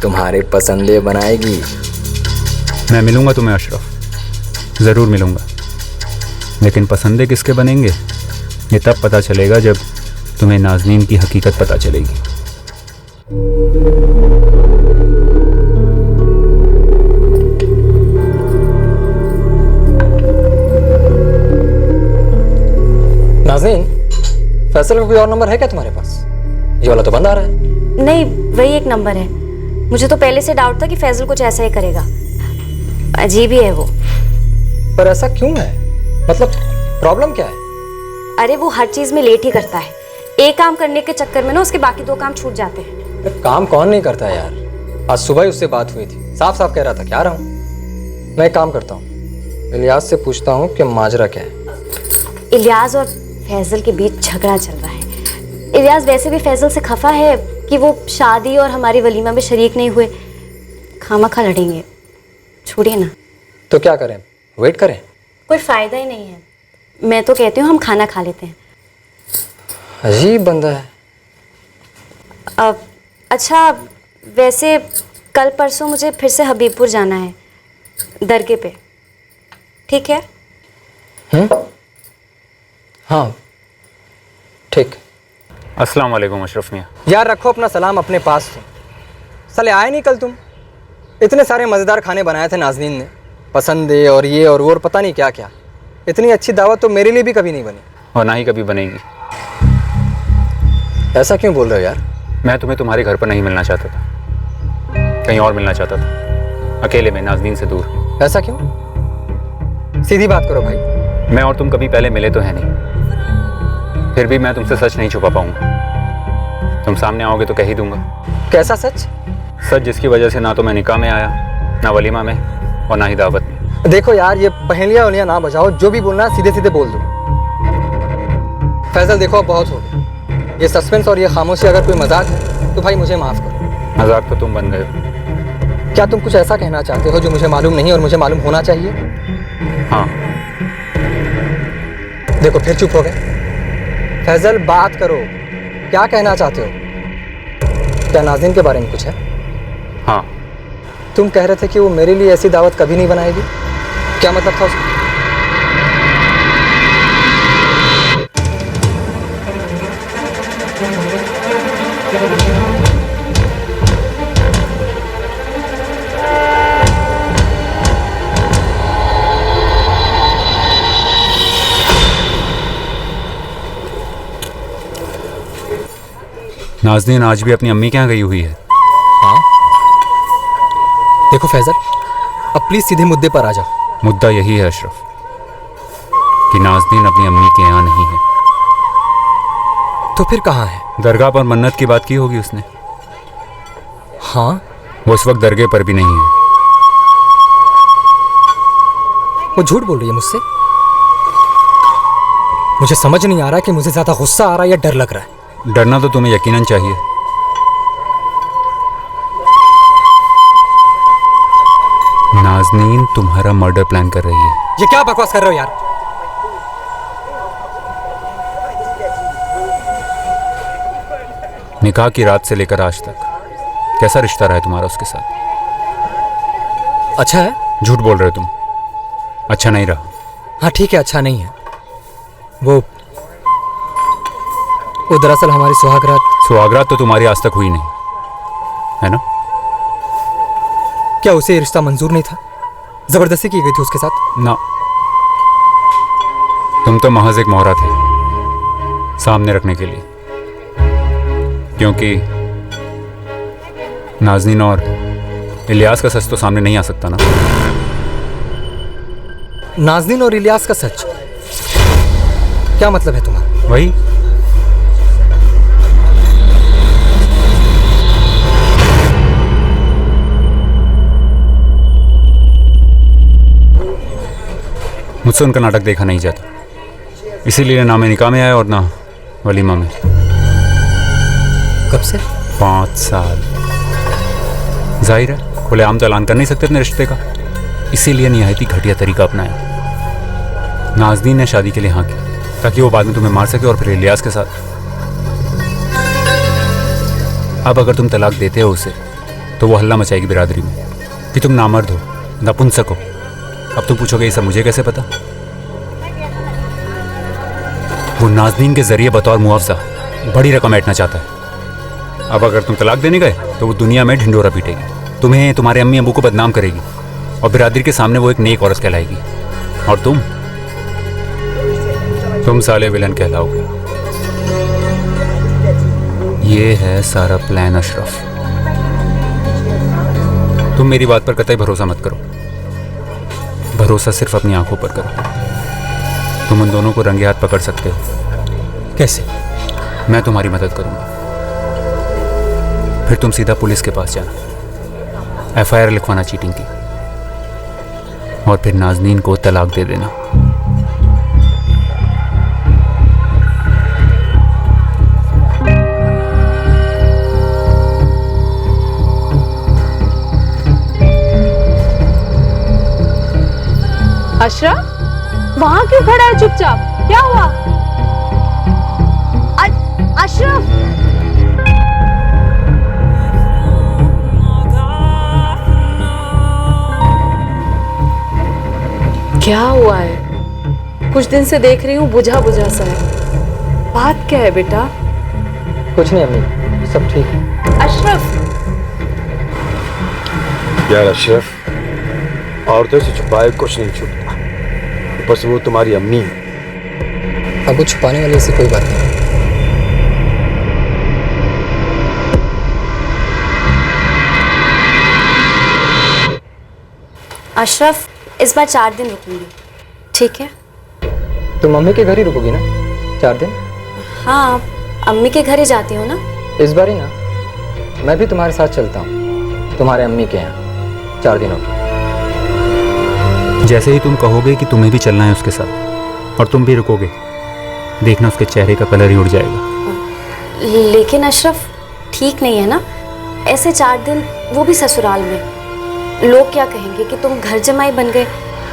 तुम्हारे पसंदे बनाएगी। मैं मिलूंगा तुम्हें अशरफ, ज़रूर मिलूंगा, लेकिन पसंदे किसके बनेंगे ये तब पता चलेगा जब तुम्हें नाज़नीन की हकीकत पता चलेगी। नाज़नीन, फैसल का कोई और नंबर है क्या तुम्हारे पास? ये वाला तो बंद आ रहा है। नहीं, वही एक नंबर है। मुझे तो पहले से डाउट था कि फैजल कुछ ऐसा ही करेगा, अजीब ही है वो। पर ऐसा क्यों है? मतलब प्रॉब्लम क्या है? अरे वो हर चीज में लेट ही करता है, एक काम करने के चक्कर में ना उसके बाकी दो काम छूट जाते हैं। काम कौन नहीं करता यार? आज सुबह ही उससे बात हुई थी, साफ साफ कह रहा था कि आ रहा हूँ। मैं एक काम करता हूँ, इलियास से पूछता हूँ कि माजरा क्या है। इलियास और फैजल के बीच झगड़ा चल रहा है। इलियास वैसे भी फैजल से खफा है कि वो शादी और हमारी वलीमा में शरीक नहीं हुए, खामखा लड़ेंगे। छोड़िए ना। तो क्या करें, वेट करें? कोई फायदा ही नहीं है। मैं तो कहती हूँ हम खाना खा लेते हैं। अजीब बंदा है। अब अच्छा, वैसे कल परसों मुझे फिर से हबीबपुर जाना है, दरगे पे, ठीक है? हाँ ठीक। अस्सलाम वालेकुम अशरफ मियाँ। यार रखो अपना सलाम अपने पास। तुम साले आए नहीं कल? तुम इतने सारे मज़ेदार खाने बनाए थे नाज़नीन ने, पसंदे और ये और वो और पता नहीं क्या क्या। इतनी अच्छी दावत तो मेरे लिए भी कभी नहीं बनी, और ना ही कभी बनेगी। ऐसा क्यों बोल रहे हो यार? मैं तुम्हें तुम्हारे घर पर नहीं मिलना चाहता था, कहीं और मिलना चाहता था, अकेले में, नाज़नीन से दूर। ऐसा क्यों? सीधी बात करो भाई। मैं और तुम कभी पहले मिले तो है नहीं, फिर भी मैं तुमसे सच नहीं छुपा पाऊंगा। तुम सामने आओगे तो कह ही दूंगा। कैसा सच? सच जिसकी वजह से ना तो मैं निकाह में आया, ना वलीमा में, और ना ही दावत में। देखो यार, ये पहेलियाँ उलियाँ ना बजाओ, जो भी बोलना सीधे सीधे बोल दो। फैजल देखो, अब बहुत हो गया। ये सस्पेंस और ये खामोशी अगर कोई मजाक है तो भाई मुझे माफ़ करो। मजाक तो तुम बन गए हो। क्या तुम कुछ ऐसा कहना चाहते हो जो मुझे मालूम नहीं और मुझे मालूम होना चाहिए? हाँ। देखो फिर चुप हो गए। फैजल बात करो, क्या कहना चाहते हो? क्या नाज़नीन के बारे में कुछ है? हाँ। तुम कह रहे थे कि वो मेरे लिए ऐसी दावत कभी नहीं बनाएगी, क्या मतलब था उसका? नाज़नीन आज भी अपनी अम्मी के यहाँ गई हुई है। हाँ देखो फैजल, अब प्लीज सीधे मुद्दे पर आ जाओ। मुद्दा यही है अशरफ कि नाज़नीन अपनी अम्मी के यहाँ नहीं है। तो फिर कहाँ है? दरगाह पर मन्नत की बात की होगी उसने। हाँ वो इस वक्त दरगाह पर भी नहीं है। वो झूठ बोल रही है मुझसे। मुझे समझ नहीं आ रहा कि मुझे ज्यादा गुस्सा आ रहा है या डर लग रहा है। डरना तो तुम्हें यकीनन चाहिए। नाज़नीन तुम्हारा मर्डर प्लान कर रही है। ये क्या बकवास कर रहे हो यार? निकाह की रात से लेकर आज तक कैसा रिश्ता रहा है तुम्हारा उसके साथ? अच्छा है। झूठ बोल रहे हो तुम। अच्छा नहीं रहा। हाँ ठीक है, अच्छा नहीं है। वो दरअसल हमारी सुहागरात तो तुम्हारी आज तक हुई नहीं है ना? क्या उसे ये रिश्ता मंजूर नहीं था? जबरदस्ती की गई थी उसके साथ? ना, तुम तो महज एक मोहरा थे सामने रखने के लिए, क्योंकि नाज़नीन और इलियास का सच तो सामने नहीं आ सकता ना। नाज़नीन और इलियास का सच? क्या मतलब है तुम्हारा? वही मुझसे उनका नाटक देखा नहीं जाता, इसीलिए ना मैं निकाह में आया और ना वलीमा में। कब से? 5 साल। जाहिर है खुलेआम तो ऐलान कर नहीं सकते अपने रिश्ते का, इसीलिए निहायती घटिया तरीका अपनाया। नाज़नीन ने शादी के लिए हाँ की ताकि वो बाद में तुम्हें मार सके और फिर इलियास के साथ। अब अगर तुम तलाक देते हो उसे तो वो हल्ला मचाएगी बिरादरी में कि तुम नामर्द हो, नपुंसक हो। अब तुम पूछोगे ये सब मुझे कैसे पता? वो नाज़नीन के जरिए बतौर मुआवजा बड़ी रकम ऐंठना चाहता है। अब अगर तुम तलाक देने गए तो वो दुनिया में ढिंडोरा पीटेगी, तुम्हें तुम्हारे अम्मी अबू को बदनाम करेगी और बिरादरी के सामने वो एक नेक औरत कहलाएगी और तुम साले विलन कहलाओगे। ये है सारा प्लान अशरफ। तुम मेरी बात पर कतई भरोसा मत करो, भरोसा सिर्फ अपनी आंखों पर करो। तुम उन दोनों को रंगे हाथ पकड़ सकते हो। कैसे? मैं तुम्हारी मदद करूंगा। फिर तुम सीधा पुलिस के पास जाना, FIR लिखवाना चीटिंग की, और फिर नाज़नीन को तलाक दे देना। अशरफ, वहां क्यों खड़ा है चुपचाप? क्या हुआ? अशरफ, क्या हुआ है? कुछ दिन से देख रही हूँ बुझा बुझा सा है। बात क्या है बेटा? कुछ नहीं अम्मी, सब ठीक है। अशरफ, यार अशरफ, औरतों से छुपाए कुछ नहीं छुपता, ऊपर से वो तुम्हारी अम्मी है। अब वो छुपाने वाली ऐसी कोई बात नहीं। अशरफ, इस बार 4 दिन रुकूंगी, ठीक है? तुम मम्मी के घर ही रुकोगी ना 4 दिन? हाँ, अम्मी के घर ही जाती हूँ ना। इस बार ही ना, मैं भी तुम्हारे साथ चलता हूँ तुम्हारे अम्मी के यहाँ 4 दिनों की। जैसे ही तुम कहोगे कि तुम्हें भी चलना है उसके साथ और तुम भी रुकोगे, देखना उसके चेहरे का कलर ही उड़ जाएगा। लेकिन अशरफ, ठीक नहीं है ना ऐसे 4 दिन, वो भी ससुराल में। लोग क्या कहेंगे कि तुम घर जमाई बन गए।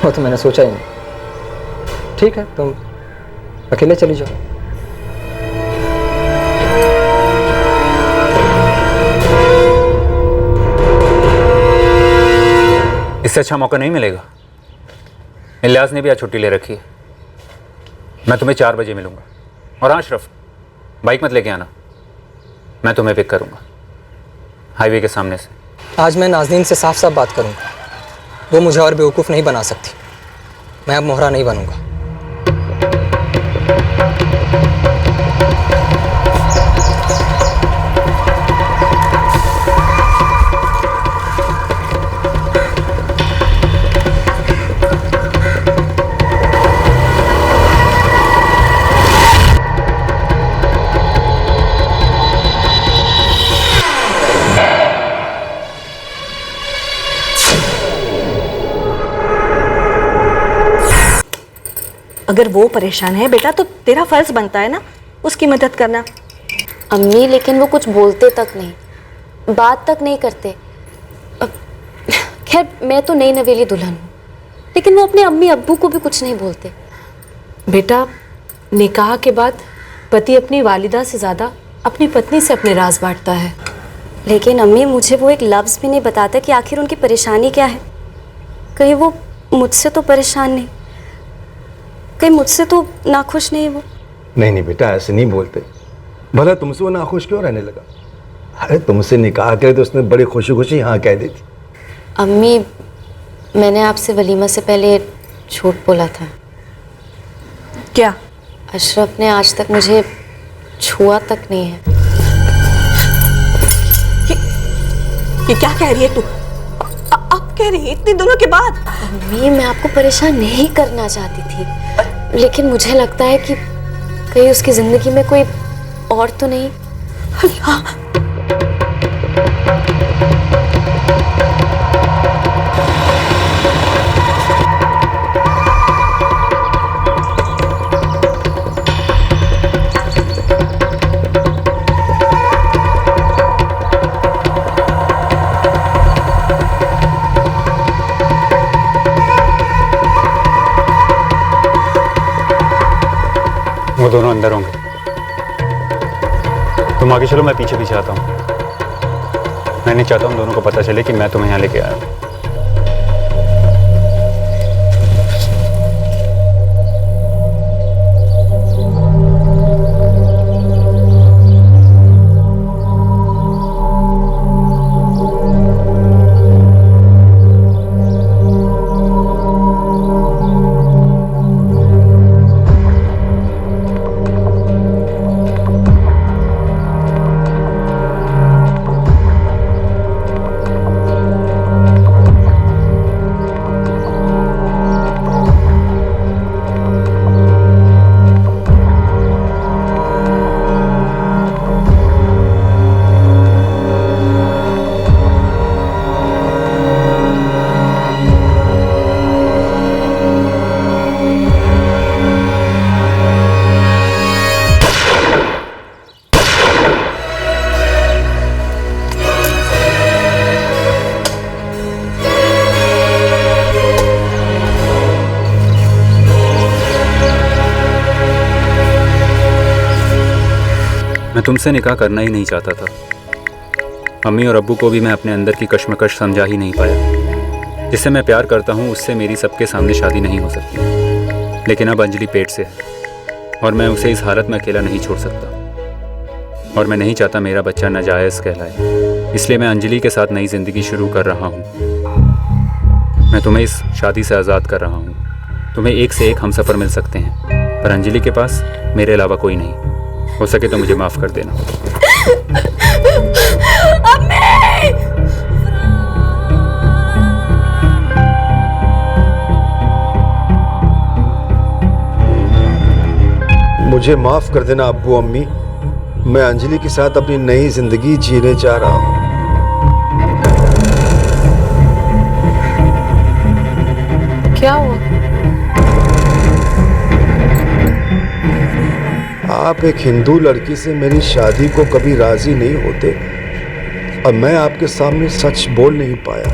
वो तो मैंने सोचा ही नहीं। ठीक है, तुम अकेले चली जाओ। इससे अच्छा मौका नहीं मिलेगा। इलियास ने भी आज छुट्टी ले रखी है। मैं तुम्हें 4 बजे मिलूंगा। और हाँ अशरफ, बाइक मत लेके आना, मैं तुम्हें पिक करूंगा हाईवे के सामने से। आज मैं नाज़नीन से साफ साफ बात करूंगा, वो मुझे और बेवकूफ़ नहीं बना सकती। मैं अब मोहरा नहीं बनूंगा। अगर वो परेशान है बेटा तो तेरा फर्ज बनता है ना उसकी मदद करना। अम्मी लेकिन वो कुछ बोलते तक नहीं, बात तक नहीं करते। खैर मैं तो नई नवेली दुल्हन हूँ, लेकिन वो अपने अम्मी अब्बू को भी कुछ नहीं बोलते। बेटा, निकाह के बाद पति अपनी वालिदा से ज़्यादा अपनी पत्नी से अपने राज बांटता है। लेकिन अम्मी मुझे वो एक लफ्ज़ भी नहीं बताता कि आखिर उनकी परेशानी क्या है। कहीं वो मुझसे तो परेशान नहीं, कहीं मुझसे तो नाखुश नहीं है वो। नहीं बेटा, ऐसे नहीं बोलते। भला तुमसे वो नाखुश क्यों रहने लगा? अरे तुमसे निकाह करे तो उसने बड़ी खुशी खुशी हाँ कह दी थी। अम्मी मैंने आपसे वलीमा से पहले झूठ बोला था। क्या? अशरफ ने आज तक मुझे छुआ तक नहीं है। ये क्या कह रही है तू? अब कह रही है इतने दिनों के बाद? अम्मी मैं आपको परेशान नहीं करना चाहती थी, लेकिन मुझे लगता है कि कहीं उसकी जिंदगी में कोई और तो नहीं। अल्लाह, वो दोनों अंदर होंगे, तुम आगे चलो, मैं पीछे पीछे आता हूँ। मैं नहीं चाहता उन दोनों को पता चले कि मैं तुम्हें यहाँ लेके आया हूँ। मैं तुमसे निकाह करना ही नहीं चाहता था। अम्मी और अब्बू को भी मैं अपने अंदर की कश्मकश समझा ही नहीं पाया। जिससे मैं प्यार करता हूँ उससे मेरी सबके सामने शादी नहीं हो सकती। लेकिन अब अंजलि पेट से है और मैं उसे इस हालत में अकेला नहीं छोड़ सकता। और मैं नहीं चाहता मेरा बच्चा नाजायज़ कहलाए। इसलिए मैं अंजलि के साथ नई ज़िंदगी शुरू कर रहा हूँ। मैं तुम्हें इस शादी से आज़ाद कर रहा हूँ। तुम्हें एक से एक हमसफ़र मिल सकते हैं, पर अंजलि के पास मेरे अलावा कोई नहीं। हो सके तो मुझे माफ़ कर देना। मुझे माफ कर देना अब्बू अम्मी, मैं अंजलि के साथ अपनी नई जिंदगी जीने चाह रहा हूँ। क्या हुआ? आप एक हिंदू लड़की से मेरी शादी को कभी राजी नहीं होते और मैं आपके सामने सच बोल नहीं पाया।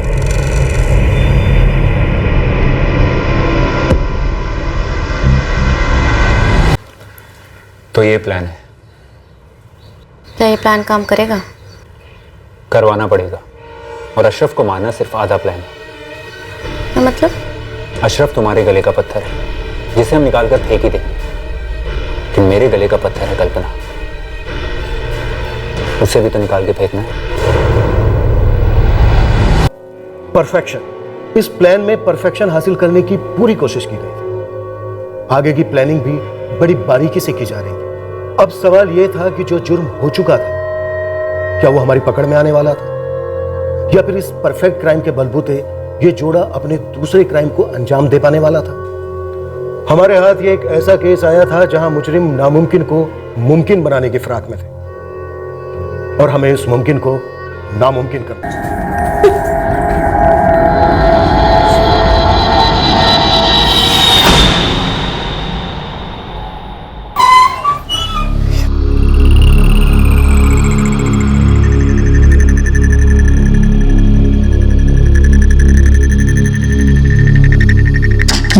तो ये प्लान है। क्या ये प्लान काम करेगा? करवाना पड़ेगा। और अशरफ को मारना सिर्फ आधा प्लान है। क्या मतलब? अशरफ तुम्हारे गले का पत्थर है जिसे हम निकाल कर फेंक ही देंगे, कि मेरे गले का पत्थर है कल्पना, उसे भी तो निकाल के फेंकना है। परफेक्शन। इस प्लान में परफेक्शन हासिल करने की पूरी कोशिश की गई थी। आगे की प्लानिंग भी बड़ी बारीकी से की जा रही थी। अब सवाल यह था कि जो जुर्म हो चुका था क्या वो हमारी पकड़ में आने वाला था, या फिर इस परफेक्ट क्राइम के बलबूते ये जोड़ा अपने दूसरे क्राइम को अंजाम दे पाने वाला था। हमारे हाथ ये एक ऐसा केस आया था जहां मुजरिम नामुमकिन को मुमकिन बनाने की फिराक में थे और हमें इस मुमकिन को नामुमकिन करना था।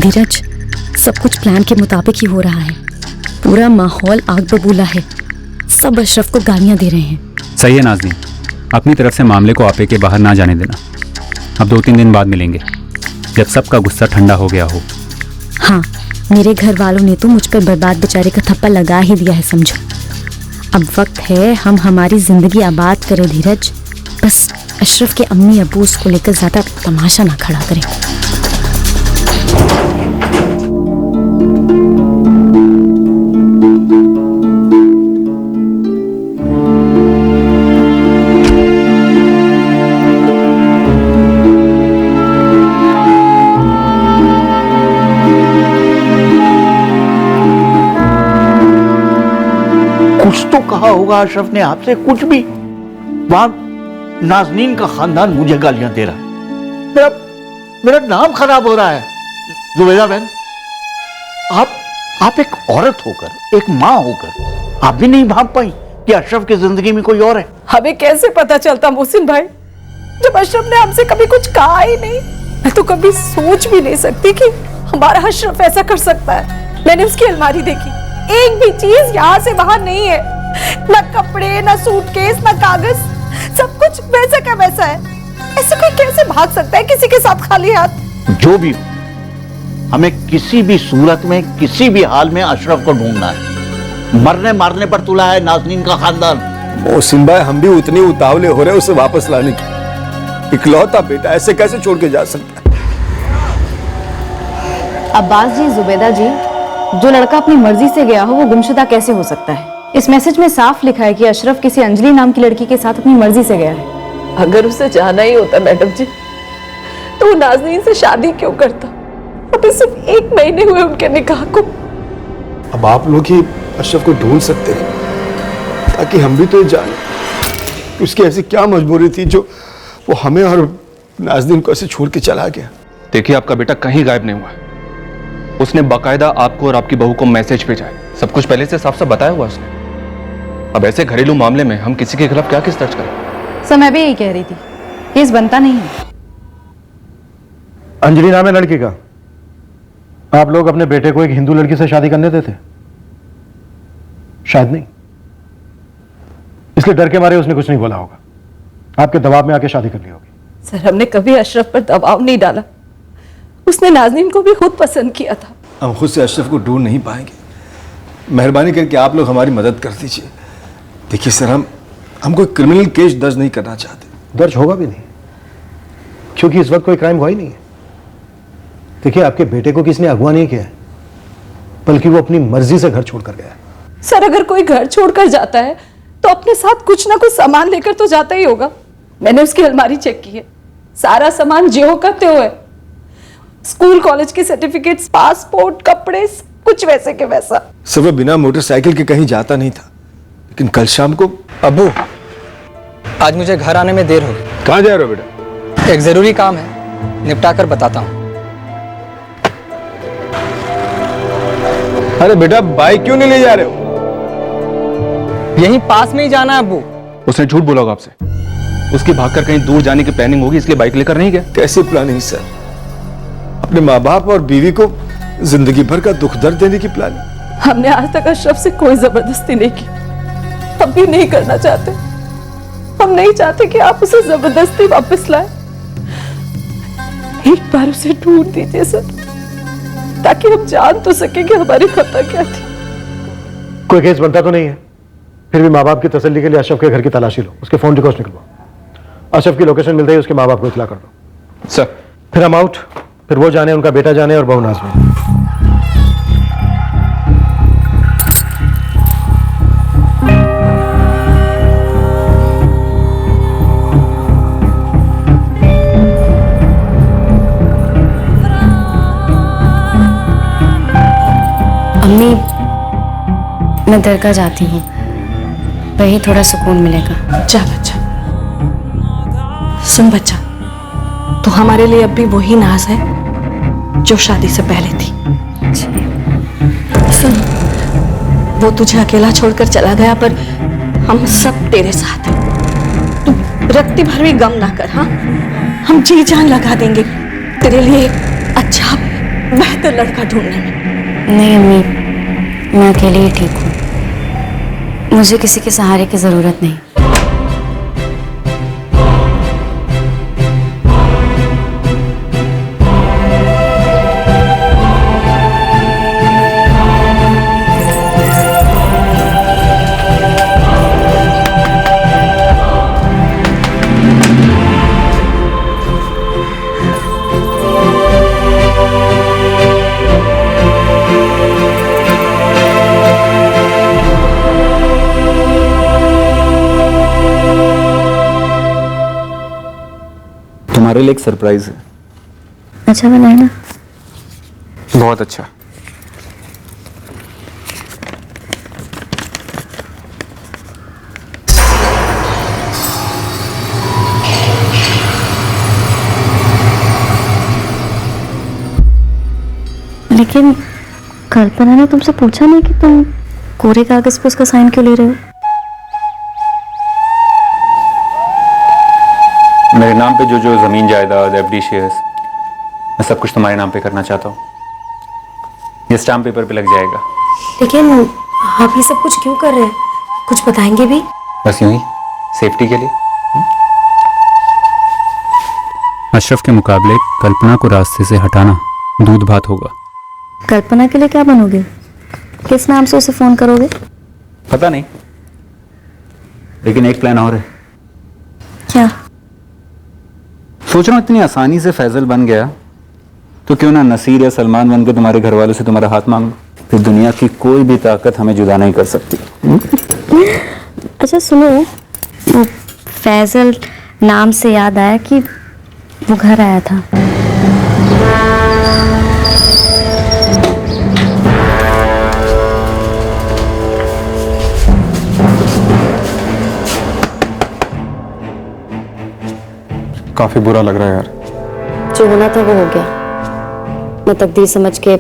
धीरज, सब कुछ प्लान के मुताबिक ही हो रहा है। पूरा माहौल आग बबूला है। सब अशरफ को गालियां दे रहे हैं। सही है नाज़नीन, अपनी तरफ से मामले को आपे के बाहर ना जाने देना। अब 2-3 दिन बाद मिलेंगे जब सबका गुस्सा ठंडा हो गया हो। हाँ, मेरे घर वालों ने तो मुझ पर बर्बाद बेचारे का थप्पड़ लगा ही दिया है समझो। अब वक्त है हम हमारी जिंदगी आबाद करें धीरज। बस अशरफ के अम्मी अबू उसको लेकर ज्यादा तमाशा ना खड़ा करें। कुछ तो कहा होगा अशरफ ने आपसे, कुछ भी। वहां नाज़नीन का खानदान मुझे गालियां दे रहा है, मेरा नाम खराब हो रहा है। जुबैदा बहन, आप एक औरत होकर, एक माँ होकर आप भी नहीं भाग पाई कि अशरफ की जिंदगी में कोई और है? हमें कैसे पता चलता मोहसिन भाई, जब अशरफ ने हमसे कभी कुछ कहा ही नहीं। मैं तो कभी सोच भी नहीं सकती कि हमारा अशरफ ऐसा कर सकता है। मैंने उसकी अलमारी देखी, एक भी चीज यहाँ से बाहर नहीं है, ना कपड़े, ना सूटकेस, ना कागज, सब कुछ वैसा का वैसा है। ऐसे कोई कैसे भाग सकता है किसी के साथ खाली हाथ? जो भी हो, हमें किसी भी सूरत में, किसी भी हाल में अशरफ को ढूंढना है। मरने मारने पर तुला है नाज़नीन का खानदान। मोहसिन भाई, हम भी उतनी उतावले हो रहे हैं उसे वापस लाने की। इकलौता बेटा ऐसे कैसे छोड़ के जा सकता है? अब्बास जी, जुबैदा जी, जो लड़का अपनी मर्जी से गया हो वो गुमशुदा कैसे हो सकता है? इस मैसेज में साफ लिखा है कि अशरफ किसी अंजलि नाम की लड़की के साथ अपनी मर्जी से गया है। अगर उसे जाना ही होता मैडम जी, तो वो नाज़नीन से शादी क्यों करता? अभी सिर्फ 1 महीने हुए उनके निकाह को। अब आप लोग ही अशरफ को ढूंढ सकते हैं ताकि हम भी तो जाने कि उसकी ऐसी क्या मजबूरी थी जो वो हमें और नाज़नीन को ऐसे छोड़ के चला गया। देखिए, आपका बेटा कहीं गायब नहीं हुआ है। उसने बाकायदा आपको और आपकी बहू को मैसेज भेजा है। सब कुछ पहले से साफ साफ बताया हुआ उसने। अब ऐसे घरेलू मामले में हम किसी के खिलाफ क्या केस दर्ज करें? सर, मैं भी यही कह रही थी, केस बनता नहीं है। अंजलि नाम है लड़की का। आप लोग अपने बेटे को एक हिंदू लड़की से शादी करने देते? शायद नहीं, इसलिए डर के मारे उसने कुछ नहीं बोला होगा। आपके दबाव में आके शादी कर ली होगी। सर, हमने कभी अशरफ पर दबाव नहीं डाला। उसने नाज़नीन को भी खुद पसंद किया था। हम खुद से अशरफ को ढूंढ नहीं पाएंगे। मेहरबानी करके आप लोग हमारी मदद कर दीजिए। देखिए सर, हम कोई क्रिमिनल केस दर्ज नहीं करना चाहते। दर्ज होगा भी नहीं, क्योंकि इस वक्त कोई क्राइम हुआ ही नहीं है। देखिए, आपके बेटे को किसने अगवा नहीं किया है, बल्कि वो अपनी मर्जी से घर छोड़कर गया है। सर, अगर कोई घर छोड़कर जाता है तो अपने साथ कुछ ना कुछ सामान लेकर तो जाता ही होगा। मैंने उसकी अलमारी चेक की है, सारा सामान ज्यों का त्यों है। स्कूल कॉलेज के सर्टिफिकेट्स, पासपोर्ट, कपड़े, कुछ वैसे के वैसा। सर, वो बिना मोटरसाइकिल के कहीं जाता नहीं था, लेकिन कल शाम को। अब्बू, आज मुझे घर आने में देर होगी। कहाँ जा रहे हो बेटा? एक जरूरी काम है, निपटा कर बताता हूँ। अरे बेटा, बाइक क्यों नहीं ले जा रहे हो? यहीं पास में ही जाना है अब्बू। उसने झूठ बोला होगा आपसे। उसकी भागकर कहीं दूर जाने की प्लानिंग होगी, इसलिए बाइक लेकर नहीं गया। कैसी प्लानिंग सर? अपने माँ बाप और बीवी को जिंदगी भर का दुख दर्द देने की प्लानिंग। हमने आज तक अशरफ से कोई जबरदस्ती नहीं की, हम भी नहीं करना चाहते। हम नहीं चाहते कि आप उसे जबरदस्ती वापस लाए। एक बार उसे ढूंढ दीजिए सर, ताकि हम जान तो सके कि हमारी खता क्या थी। कोई केस बनता तो नहीं है, फिर भी माँ बाप की तसल्ली के लिए अशरफ के घर की तलाशी लो, उसके फोन रिकॉर्ड्स निकलवाओ। अशरफ की लोकेशन मिलते ही उसके माँ बाप को इत्तला कर दो। सर, फिर हम आउट, फिर वो जाने, उनका बेटा जाने और बहू नाज़नीन। अम्मी, मैं दरगाह जाती हूँ, वही थोड़ा सुकून मिलेगा। जा बच्चा। सुन बच्चा, तो हमारे लिए अब भी वही नाज है जो शादी से पहले थी। सुन, वो तुझे अकेला छोड़कर चला गया, पर हम सब तेरे साथ हैं। तू रत्ती भर भी गम ना कर। हाँ, हम जी जान लगा देंगे तेरे लिए अच्छा बेहतर लड़का ढूंढने में। नहीं अम्मी, मैं अकेले ही ठीक हूँ। मुझे किसी के सहारे की जरूरत नहीं। तुम्हारे लिए एक सरप्राइज है। अच्छा बना है ना? बहुत अच्छा। लेकिन कल्पना ने तुमसे पूछा नहीं कि तुम कोरे कागज पे उसका साइन क्यों ले रहे हो? मेरे नाम पे जो जो जमीन जायदाद एफडी शेयर्स, मैं सब कुछ तुम्हारे नाम पे करना चाहता हूँ। ये स्टाम्प पेपर पे लग जाएगा। लेकिन आप ये सब कुछ क्यों कर रहे हैं? कुछ बताएंगे भी? बस यूं ही, सेफ्टी के लिए। अशरफ के मुकाबले कल्पना को रास्ते से हटाना दूध भात होगा। कल्पना के लिए क्या बनोगे? किस नाम से उसे फोन करोगे? पता नहीं, लेकिन एक प्लान और है। क्या? सोच रहा हूँ इतनी आसानी से फैजल बन गया तो क्यों ना नसीर या सलमान बनकर तुम्हारे घर वालों से तुम्हारा हाथ मांग लो, फिर दुनिया की कोई भी ताकत हमें जुदा नहीं कर सकती। अच्छा सुनो, वो फैजल नाम से याद आया कि वो घर आया था। काफी बुरा लग रहा है यार। जो होना था वो हो गया। मैं तकदीर समझ के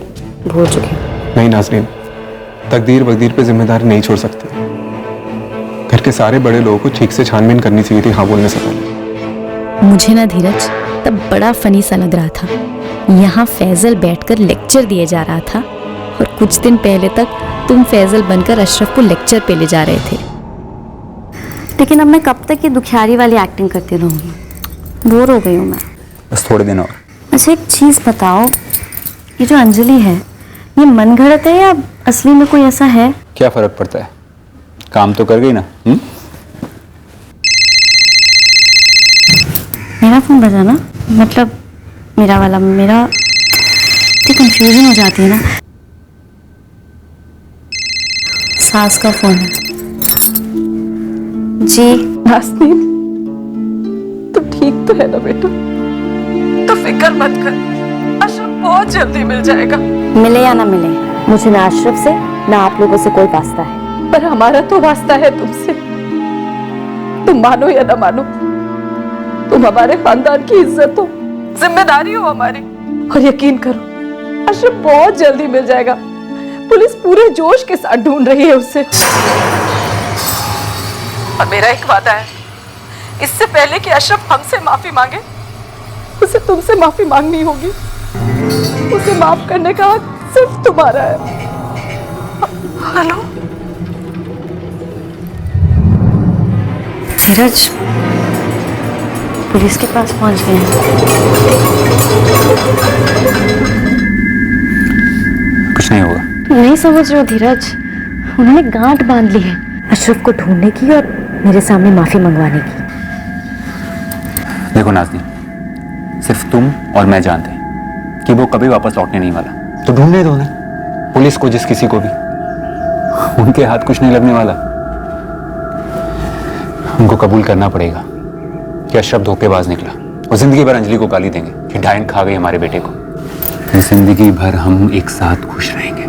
भूल चुकी हूँ। नहीं नाज़रीन, तकदीर वकदीर पे जिम्मेदारी नहीं छोड़ सकती। घर के सारे बड़े लोगों को ठीक से छानबीन करनी चाहिए थी हाँ बोलने से पहले। मुझे ना धीरज तब बड़ा फनी सा लग रहा था। यहाँ फैजल बैठकर लेक्चर दिए जा रहा था और कुछ दिन पहले तक तुम फैजल बनकर अशरफ को लेक्चर पे ले जा रहे थे। लेकिन अब मैं कब तक ये दुखियारी वाली एक्टिंग करती रहूंगी? बोर हो गई हूँ मैं। बस थोड़े दिन और। अच्छा एक चीज बताओ, ये जो अंजलि है ये मन घड़त है या असली में कोई ऐसा है? क्या फर्क पड़ता है, काम तो कर गई ना। मेरा फोन बजा ना, मतलब मेरा वाला। मेरा तो कंफ्यूजन हो जाती है ना। सास का फोन है। जी नाज़नीन, तुम ठीक तो है ना बेटा? तो फिक्र मत कर, अशरफ बहुत जल्दी मिल जाएगा। मिले या ना मिले, मुझे ना अशरफ से ना आप लोगों से कोई वास्ता है। पर हमारा तो वास्ता है तुमसे। तुम मानो या ना मानो, तुम हमारे खानदान की इज्जत हो, जिम्मेदारी हो हमारी। और यकीन करो अशरफ बहुत जल्दी मिल जाएगा। पुलिस पूरे जोश के साथ ढूंढ रही है उसे। और मेरा एक वादा है, इससे पहले कि अशरफ हमसे माफी मांगे, उसे तुमसे माफी मांगनी होगी। उसे माफ करने का हक सिर्फ तुम्हारा है। हेलो धीरज, पुलिस के पास पहुंच गए हैं। कुछ नहीं होगा। नहीं समझ रहे हो धीरज, उन्होंने गांठ बांध ली है अशरफ को ढूंढने की और मेरे सामने माफी मंगवाने की। देखो नाज़नीन, सिर्फ तुम और मैं जानते हैं कि वो कभी वापस लौटने नहीं वाला। तो ढूंढने दो ना, पुलिस को जिस किसी को भी, उनके हाथ कुछ नहीं लगने वाला। उनको कबूल करना पड़ेगा कि अशरफ धोखेबाज निकला और जिंदगी भर अंजलि को गाली देंगे कि डायन खा गई हमारे बेटे को। फिर जिंदगी भर हम एक साथ खुश रहेंगे।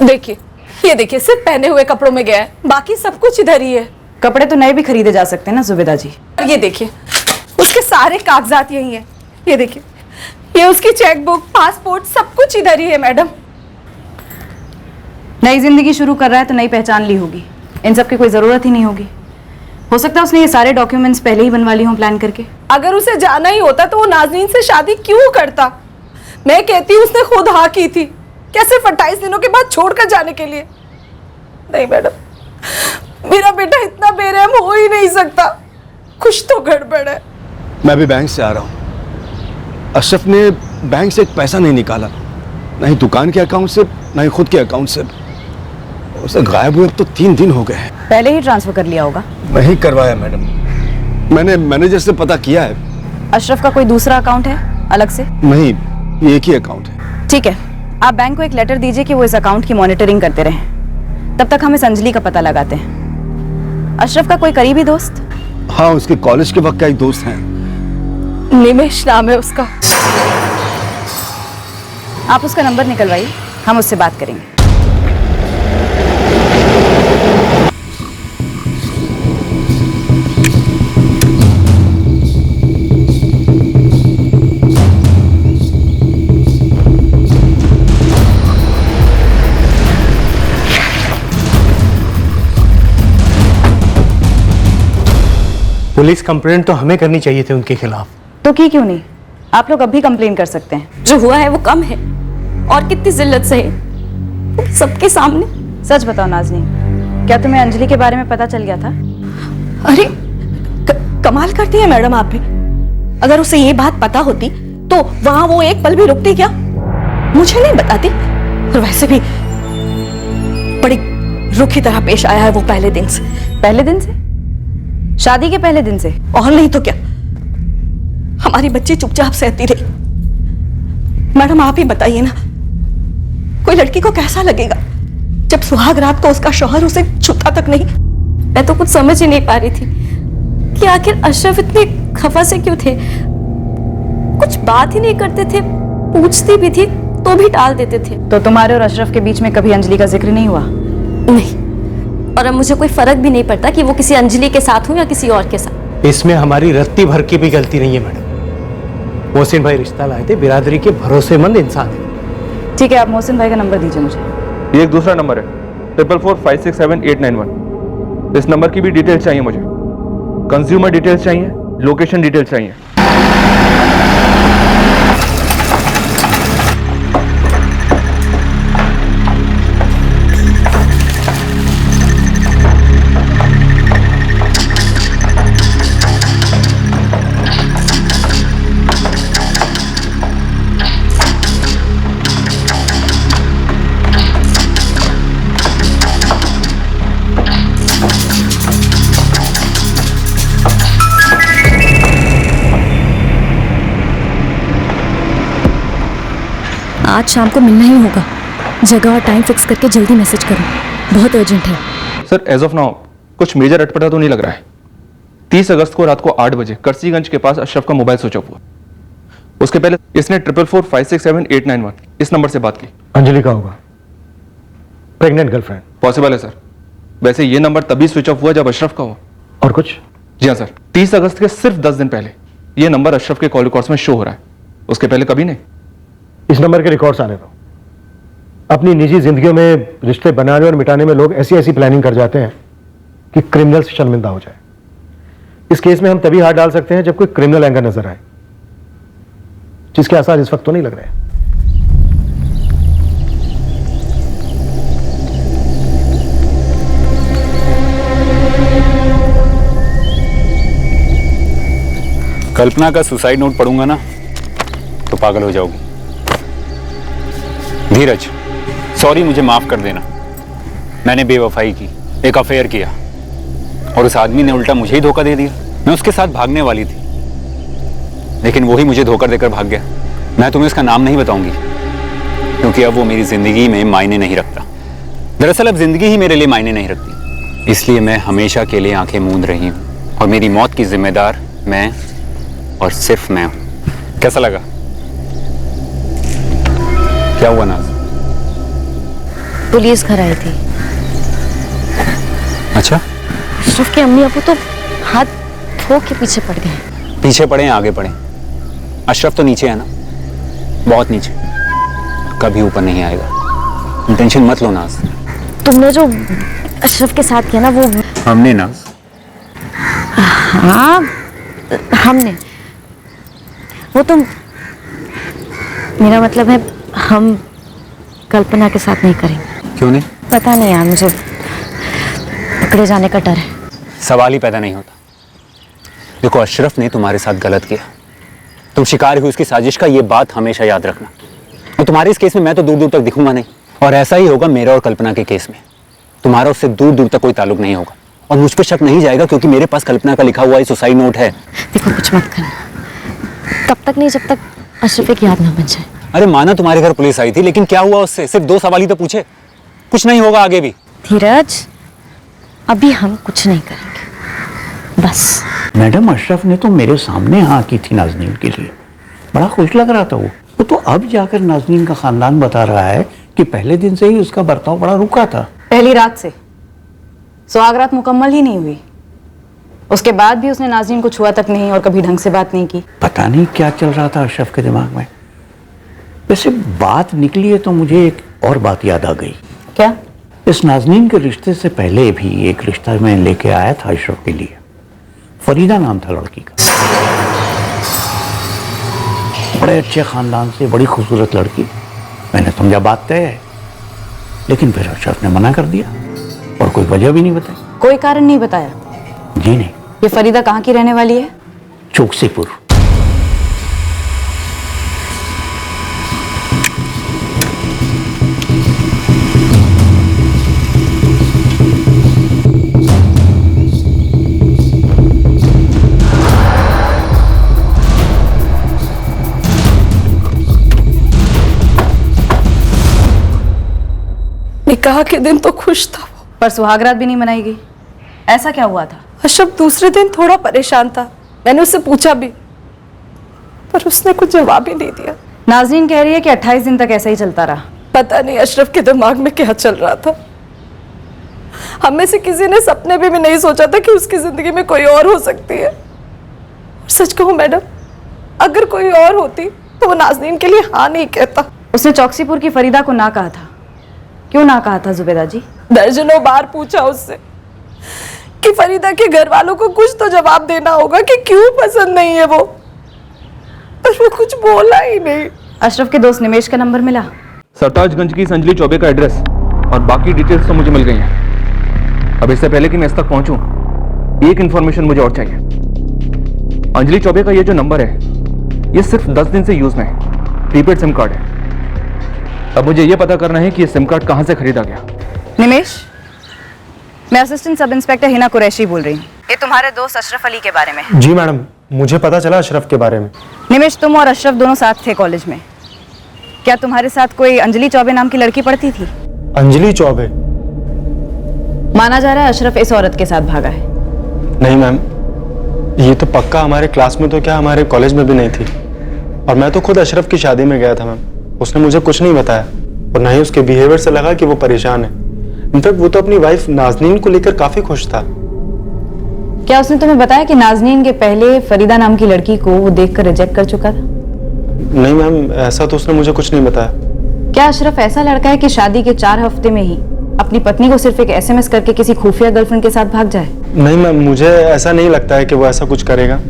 देखिए, ये देखिए, सिर्फ पहने हुए कपड़ों में गया है, बाकी सब कुछ इधर ही है। कपड़े तो नए भी खरीदे जा सकते हैं ना जुबेदा जी। और ये देखिए, उसके सारे कागजात यही हैं। ये देखिए, ये उसकी चेकबुक, पासपोर्ट, सब कुछ इधर ही है मैडम। नई जिंदगी शुरू कर रहा है तो नई पहचान ली होगी, इन सब की कोई जरूरत ही नहीं होगी। हो सकता है उसने ये सारे डॉक्यूमेंट्स पहले ही बनवा ली हों प्लान करके। अगर उसे जाना ही होता तो वो नाज़नीन से शादी क्यों करता? मैं कहती हूँ उसने खुद हाँ की थी, कैसे 28 दिनों के बाद छोड़कर जाने के लिए। नहीं मैडम, मेरा बेटा इतना बेरहम हो ही नहीं सकता, कुछ तो गड़बड़ है। मैं भी बैंक से आ रहा हूँ। अशरफ ने बैंक से एक पैसा नहीं निकाला, नहीं दुकान के अकाउंट से नहीं खुद के अकाउंट से। उसे गायब हुए अब तो 3 दिन हो गए हैं। पहले ही ट्रांसफर कर लिया होगा। नहीं करवाया मैडम, मैंने मैनेजर से पता किया है। अशरफ का कोई दूसरा अकाउंट है अलग से? नहीं, ये एक ही अकाउंट है। ठीक है, आप बैंक को एक लेटर दीजिए कि वो इस अकाउंट की मॉनिटरिंग करते रहें। तब तक हम इस अंजलि का पता लगाते हैं। अशरफ का कोई करीबी दोस्त? हाँ, उसके कॉलेज के वक्त का एक दोस्त है। निमेश नाम है उसका। आप उसका नंबर निकलवाइए, हम उससे बात करेंगे। पुलिस कंप्लेंट तो हमें करनी चाहिए थी उनके खिलाफ। तो की क्यों नहीं? आप लोग अब भी कंप्लेन कर सकते हैं। जो हुआ है वो कम है, और कितनी जिल्लत से है सबके सामने। सच बताओ नाज़नीन, क्या तुम्हें अंजलि के बारे में पता चल गया था? अरे कमाल करती है मैडम आप भी। अगर उसे ये बात पता होती तो वहां वो एक पल भी रुकती क्या? मुझे नहीं बताती। और वैसे भी बड़ी रुखी तरह पेश आया है वो पहले दिन से। पहले दिन से? शादी के पहले दिन से? और नहीं तो क्या, हमारी बच्ची चुपचाप सहती रही। मैडम आप ही बताइए ना, कोई लड़की को कैसा लगेगा जब सुहाग रात को उसका शौहर उसे छूता तक नहीं। मैं तो कुछ समझ ही नहीं पा रही थी कि आखिर अशरफ इतने खफा से क्यों थे। कुछ बात ही नहीं करते थे, पूछती भी थी तो भी टाल देते थे। तो तुम्हारे और अशरफ के बीच में कभी अंजलि का जिक्र नहीं हुआ? नहीं, और अब मुझे कोई फर्क भी नहीं पड़ता कि वो किसी अंजलि के साथ हो या किसी और के साथ। इसमें हमारी रत्ती भर की भी गलती नहीं है मैडम। मोहसिन भाई रिश्ता लाए थे, बिरादरी के भरोसेमंद इंसान है। ठीक है, आप मोहसिन भाई का नंबर दीजिए मुझे। ये एक दूसरा नंबर है 4445678891। इस नंबर की भी डिटेल्स चाहिए मुझे। कंज्यूमर डिटेल्स चाहिए, लोकेशन डिटेल्स चाहिए। आज शाम को मिलना ही होगा। जगह और टाइम फिक्स करके जल्दी मैसेज करो, बहुत अर्जेंट है। सर एज ऑफ नाउ कुछ मेजर अटपटा तो नहीं लग रहा है। 30 अगस्त को रात को 8 बजे करसीगंज के पास अशरफ का मोबाइल स्विच ऑफ हुआ। उसके पहले इसने 4445678891 इस नंबर से बात की। अंजलि का होगा, प्रेग्नेंट गर्लफ्रेंड। पॉसिबल है सर। वैसे ये नंबर तभी स्विच ऑफ हुआ जब अशरफ का हुआ। और कुछ? जी हाँ सर, 30 अगस्त के सिर्फ 10 दिन पहले ये नंबर अशरफ के कॉल रिकॉर्ड्स में शो हो रहा है। उसके पहले कभी नहीं। इस नंबर के रिकॉर्ड्स आने दो। अपनी निजी जिंदगियों में रिश्ते बनाने और मिटाने में लोग ऐसी ऐसी प्लानिंग कर जाते हैं कि क्रिमिनल से शर्मिंदा हो जाए। इस केस में हम तभी हाथ डाल सकते हैं जब कोई क्रिमिनल एंगर नजर आए, जिसके आसार इस वक्त तो नहीं लग रहे हैं। कल्पना का सुसाइड नोट पढ़ूंगा ना तो पागल हो जाओगी। धीरज, सॉरी, मुझे माफ कर देना। मैंने बेवफाई की, एक अफेयर किया, और उस आदमी ने उल्टा मुझे ही धोखा दे दिया। मैं उसके साथ भागने वाली थी, लेकिन वो ही मुझे धोखा देकर भाग गया। मैं तुम्हें उसका नाम नहीं बताऊंगी, क्योंकि अब वो मेरी जिंदगी में मायने नहीं रखता। दरअसल अब जिंदगी ही मेरे लिए मायने नहीं रखती, इसलिए मैं हमेशा के लिए आंखें मूंद रही हूँ, और मेरी मौत की जिम्मेदार मैं और सिर्फ मैं हूं। कैसा लगा? क्या हुआ नाज? पुलिस घर आई थी। अच्छा, अशरफ के अम्मी अबू तो हाथ धो के पीछे पड़ गए। पीछे पड़े या आगे पड़े, अशरफ तो नीचे है ना, बहुत नीचे, कभी ऊपर नहीं आएगा। टेंशन मत लो नाज। तुमने जो अशरफ के साथ किया ना वो हमने नाज? हाँ हमने, वो तो मेरा मतलब है हम कल्पना के साथ नहीं करेंगे। क्यों नहीं? पता नहीं यार, मुझे पकड़े जाने का डर है। सवाल ही पैदा नहीं होता। देखो, अशरफ ने तुम्हारे साथ गलत किया, तुम शिकार हुई उसकी साजिश का, ये बात हमेशा याद रखना। और तुम्हारे इस केस में मैं तो दूर दूर तक दिखूंगा नहीं, और ऐसा ही होगा मेरा और कल्पना के केस में। तुम्हारा उससे दूर दूर तक कोई ताल्लुक नहीं होगा, और मुझ पर शक नहीं जाएगा क्योंकि मेरे पास कल्पना का लिखा हुआ सुसाइड नोट है। देखो कुछ मत करना, तब तक नहीं जब तक अशरफ एक याद ना बन जाए। अरे माना तुम्हारे घर पुलिस आई थी, लेकिन क्या हुआ उससे? सिर्फ 2 सवाल ही तो पूछे, कुछ नहीं होगा आगे भी। धीरज, अभी हम कुछ नहीं करेंगे, बस। मैडम, अशरफ ने तो मेरे सामने हाँ की थी नाजनीन के लिए, बड़ा खुश लग रहा था वो तो अब जाकर नाजनीन का खानदान बता रहा है कि पहले दिन से ही उसका बर्ताव बड़ा रुका था। पहली रात से सुहागरात मुकम्मल ही नहीं हुई, उसके बाद भी उसने नाज़रीन को छुआ तक नहीं और कभी ढंग से बात नहीं की। पता नहीं क्या चल रहा था अशरफ के दिमाग में। वैसे बात निकली है तो मुझे एक और बात याद आ गई। क्या? इस नाजनीन के रिश्ते से पहले भी एक रिश्ता मैं लेके आया था अशरफ के लिए। फरीदा नाम था लड़की का, बड़े अच्छे खानदान से, बड़ी खूबसूरत लड़की। मैंने समझा बात तय है, लेकिन फिर अशरफ ने मना कर दिया और कोई वजह भी नहीं बताई। कोई कारण नहीं बताया? जी नहीं। ये फरीदा कहाँ की रहने वाली है? चौकसीपुर। निकाह के दिन तो खुश था वो, पर सुहागरात भी नहीं मनाई गई। ऐसा क्या हुआ था? अशरफ दूसरे दिन थोड़ा परेशान था, मैंने उससे पूछा भी, पर उसने कुछ जवाब ही नहीं दिया। नाज़रीन कह रही है कि 28 दिन तक ऐसा ही चलता रहा। पता नहीं अशरफ के दिमाग में क्या चल रहा था। हम में से किसी ने सपने में भी नहीं सोचा था कि उसकी जिंदगी में कोई और हो सकती है। और सच कहूं मैडम, अगर कोई और होती तो वो नाज़रीन के लिए हाँ नहीं कहता। उसने चौकसीपुर की फरीदा को ना कहा था। क्यों ना कहा था जुबेदा जी? दर्जनों बार पूछा उससे कि फरीदा के घर वालों को कुछ तो जवाब देना होगा कि क्यों पसंद नहीं है वो, पर वो कुछ बोला ही नहीं। अशरफ के दोस्त निमेश का नंबर मिला? सरताजगंज की संजली चौबे का एड्रेस और बाकी डिटेल्स तो मुझे मिल गई हैं। अब इससे पहले कि मैं इस तक पहुंचूं, एक इंफॉर्मेशन मुझे और चाहिए। अंजलि चौबे का ये जो नंबर है, ये सिर्फ 10 दिन से यूज में है, प्रीपेड सिम कार्ड है। अब मुझे ये पता करना है कि ये सिम कार्ड कहां से खरीदा गया। निमेश, मैं assistant sub inspector Hina Qureshi बोल रही हूँ। ये तुम्हारे दोस्त अशरफ अली के बारे में। जी मैडम, मुझे पता चला अशरफ के बारे में। निमेश, तुम और अशरफ दोनों साथ थे कॉलेज में। क्या तुम्हारे साथ कोई अंजलि चौबे नाम की लड़की पढ़ती थी? अंजलि चौबे? माना जा रहा है अशरफ इस औरत के साथ भागा है। नहीं मैम, ये तो पक्का हमारे क्लास में तो क्या हमारे कॉलेज में भी नहीं थी। और मैं तो खुद अशरफ की शादी में गया था मैम, उसने मुझे कुछ नहीं बताया और ना ही उसके बिहेवियर से लगा कि वो परेशान है। इनफैक्ट वो तो अपनी वाइफ नाजनीन को लेकर काफी खुश था। क्या उसने तुम्हें बताया कि नाजनीन के पहले फरीदा नाम की लड़की को वो देखकर रिजेक्ट कर चुका था? नहीं मैम, ऐसा तो उसने मुझे कुछ नहीं बताया। क्या अशरफ ऐसा लड़का है कि शादी के 4 हफ्ते में ही अपनी पत्नी को सिर्फ एक SMS करके किसी खुफिया गर्लफ्रेंड के साथ भाग जाए? नहीं मैम, मुझे ऐसा नहीं लगता है कि वो ऐसा कुछ करेगा।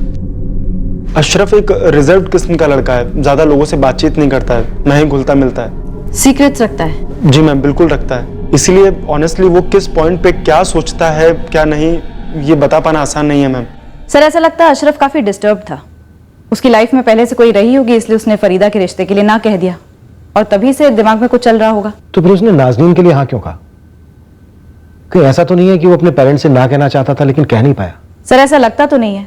अशरफ एक रिजर्व्ड किस्म का लड़का है, ज्यादा लोगों से बातचीत नहीं करता है, ना ही घुलता मिलता है। सीक्रेट्स रखता है? जी मैम, बिल्कुल रखता है। इसीलिए ऑनेस्टली वो किस पॉइंट पे क्या सोचता है क्या नहीं, ये बता पाना आसान नहीं है मैम। सर, ऐसा लगता है अशरफ काफी डिस्टर्ब था। उसकी लाइफ में पहले से कोई रही होगी, इसलिए उसने फरीदा के रिश्ते के लिए ना कह दिया और तभी से दिमाग में कुछ चल रहा होगा। तो फिर उसने नाजनीन के लिए हाँ क्यों कहा? कहीं ऐसा तो नहीं है कि वो अपने पेरेंट्स से ना कहना चाहता था लेकिन कह नहीं पाया? सर, ऐसा लगता तो नहीं है।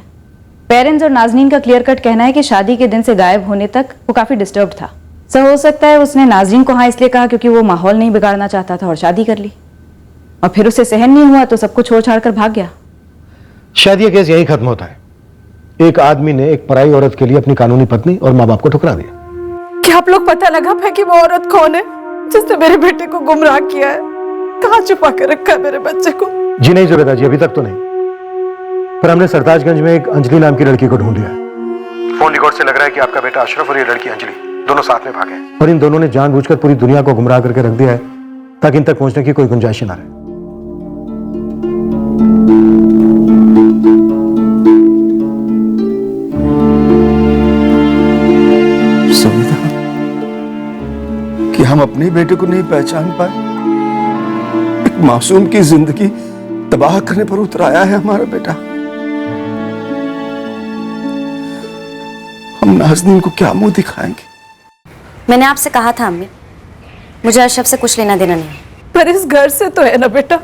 पेरेंट्स और नाजनीन का क्लियर कट कहना है कि शादी के दिन से गायब होने तक वो काफी डिस्टर्ब था। सर, हो सकता है उसने नाजरीन को हाँ इसलिए कहा क्योंकि वो माहौल नहीं बिगाड़ना चाहता था और शादी कर ली, और फिर उसे सहन नहीं हुआ तो सब कुछ छोड़ छाड़ कर भाग गया। शायद ये केस यही खत्म होता है। एक आदमी ने एक पराई औरत के लिए अपनी कानूनी पत्नी और माँ बाप को ठुकरा दिया। क्या आप लोग पता लगा पाए कि वो औरत कौन है जिसने मेरे बेटे को गुमराह किया है? कहाँ छुपा कर रखा है मेरे बच्चे को? जी नहीं जुबेदा जी, अभी तक तो नहीं, पर हमने सरताजगंज में एक अंजलि नाम की लड़की को ढूंढ लिया है। फोन रिकॉर्ड से लग रहा है कि आपका बेटा अशरफ और ये लड़की अंजलि दोनों साथ में भागे हैं और इन दोनों ने जानबूझकर पूरी दुनिया को गुमराह करके रख दिया है ताकि इन तक पहुंचने की कोई गुंजाइश ना रहे। हम अपने बेटे को नहीं पहचान पाए? एक मासूम की जिंदगी तबाह करने पर उतर आया है हमारा बेटा। हम नाज़नीन को क्या मुंह दिखाएंगे? मैंने आपसे कहा था अम्मी, मुझे अशरफ से कुछ लेना देना नहीं। पर इस घर से तो है ना बेटा,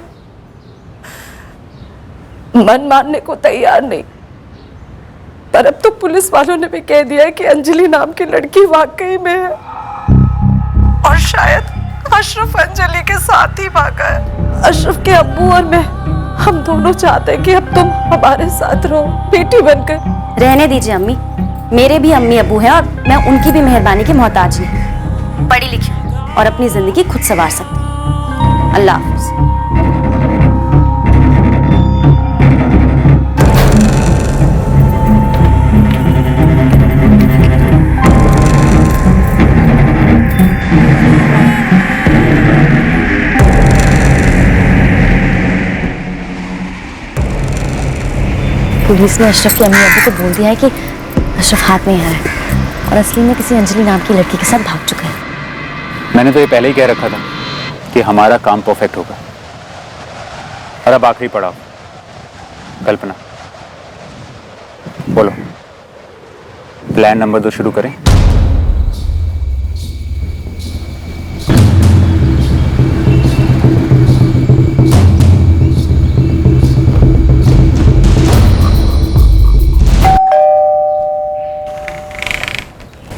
मन मानने को तैयार नहीं। पर अब तो पुलिस वालों ने भी कह दिया है कि अंजलि नाम की लड़की वाकई में है, और शायद अशरफ अंजलि के साथ ही भागा है। अशरफ के अब्बू और मैं, हम दोनों चाहते हैं कि अब तुम हमारे साथ रहो बेटी बनकर। रहने दीजिए अम्मी, मेरे भी अम्मी अब्बू हैं और मैं उनकी भी मेहरबानी की मोहताज नहीं। पढ़ी लिखी और अपनी जिंदगी खुद संवार सकती। अल्लाह हाफ़िज़। पुलिस ने अशरफ की अम्मी अब्बू को बोल दिया है कि अशरफ हाथ में है और असली में किसी अंजलि नाम की लड़की के साथ भाग चुका है। मैंने तो ये पहले ही कह रखा था कि हमारा काम परफेक्ट होगा। और अब आखिरी पड़ाव, कल्पना। बोलो, प्लान नंबर 2 शुरू करें।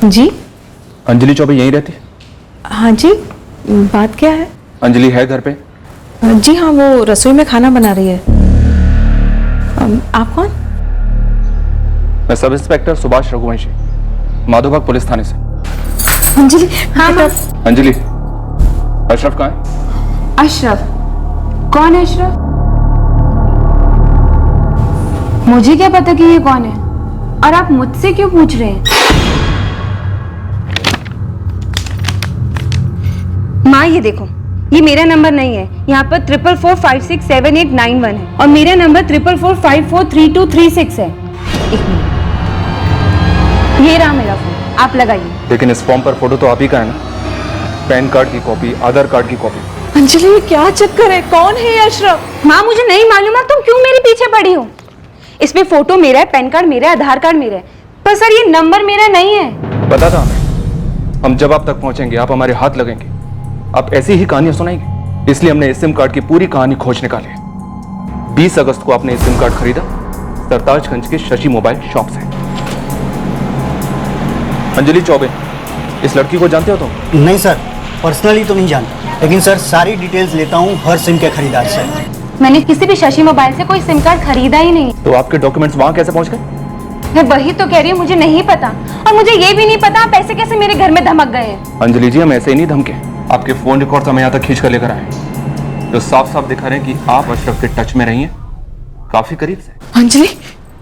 जी अंजलि चौबे यहीं रहती है? हाँ जी, बात क्या है? अंजलि है घर पे? जी हाँ, वो रसोई में खाना बना रही है। आप कौन? मैं sub inspector Subhash Raghuvanshi, Madhobaug police थाने से। अंजलि? हाँ हाँ। अंजलि, अशरफ कहाँ है? अशरफ? कौन है अशरफ? मुझे क्या पता कि ये कौन है, और आप मुझसे क्यों पूछ रहे हैं? माँ ये देखो, ये मेरा नंबर नहीं है। यहाँ पर 44456789 है और मेरा नंबर 4445432336 है। एक मिनट, ये रहा मेरा फोन, आप लगाइए। लेकिन इस फॉर्म पर फोटो तो आप ही का है ना? पैन कार्ड की कॉपी, आधार कार्ड की कॉपी। अंजलि ये क्या चक्कर है? कौन है ये अशरफ? माँ मुझे नहीं मालूम है, तुम क्यों मेरे पीछे पड़ी हो? इसमें फोटो मेरा है, पैन कार्ड मेरा है, आधार कार्ड मेरा है, पर सर ये नंबर मेरा नहीं है। पता था हमें। हम जब आप तक पहुंचेंगे आप हमारे हाथ लगेंगे, आप ऐसी ही कहानियां सुनाएंगे। इसलिए हमने इस सिम कार्ड की पूरी कहानी खोज निकाली है। 20 अगस्त को आपने सिम कार्ड खरीदा सरताजगंज के शशि मोबाइल शॉप से। अंजलि चौबे, इस लड़की को जानते हो तुम? नहीं सर, पर्सनली तो नहीं जानता, लेकिन सर सारी डिटेल्स लेता हूँ हर सिम के खरीदार से। मैंने किसी भी शशि मोबाइल से कोई सिम कार्ड खरीदा ही नहीं। तो आपके डॉक्यूमेंट्स वहां कैसे पहुंच गए? मैं वही तो कह रही हूँ, मुझे नहीं पता, और मुझे ये भी नहीं पता पैसे कैसे मेरे घर में धमक गए हैं। अंजलि जी, हम ऐसे ही नहीं धमके, आपके फोन रिकॉर्ड हमें यहाँ तक खींच कर लेकर आए, जो साफ साफ दिखा रहे हैं कि आप अशरफ के टच में रही हैं, काफी करीब से। अंजलि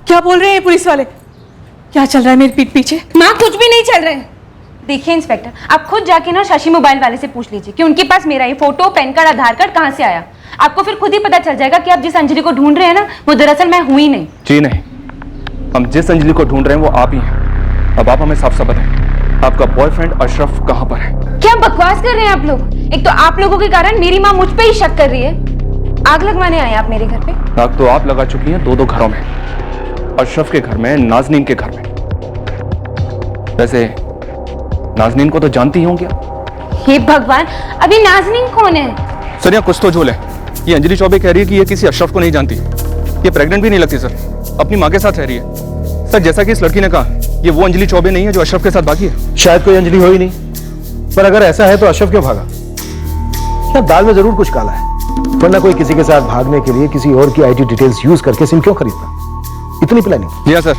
क्या बोल रहे हैं पुलिस वाले? क्या चल रहा है मेरे पीठ पीछे? माँ कुछ भी नहीं चल रहा है। देखिए इंस्पेक्टर, आप खुद जाके ना शशि मोबाइल वाले से पूछ लीजिए कि उनके पास मेरा ये फोटो, पैन कार्ड, आधार कार्ड कहाँ से आया। आपको फिर खुद ही पता चल जाएगा कि आप जिस अंजलि को ढूंढ रहे हैं ना, वो दरअसल मैं हुई नहीं। जी नहीं, हम जिस अंजलि को ढूंढ रहे हैं वो आप ही हैं। अब आप हमें साफ साफ बताएं, आपका बॉयफ्रेंड अशरफ कहाँ पर है? क्या बकवास कर रहे हैं आप लोग? एक तो आप लोगों के कारण मेरी माँ मुझ पे ही शक कर रही है। आग लगवाने आए आप मेरे घर पे? आग तो आप लगा चुकी हैं 2 घरों में, अशरफ के घर में, नाज़नीन के घर में। वैसे नाज़नीन को तो जानती ही होंगी आप। हे भगवान, अभी नाज़नीन कौन है? सर यहाँ कुछ तो झोल है। ये अंजलि चौबे कह रही है कि ये किसी अशरफ को नहीं जानती। ये प्रेग्नेंट भी नहीं लगती सर, अपनी माँ के साथ रह रही है। सर जैसा कि इस लड़की ने कहा, ये वो अंजलि चौबे नहीं है जो अशरफ के साथ भागी है। शायद कोई अंजलि हो ही नहीं, पर अगर ऐसा है तो अशरफ क्यों भागा? शायद दाल में जरूर कुछ काला है, वरना कोई किसी के साथ भागने के लिए किसी और की आईटी डिटेल्स यूज करके सिम क्यों खरीदता? इतनी प्लानिंग? जी हाँ सर,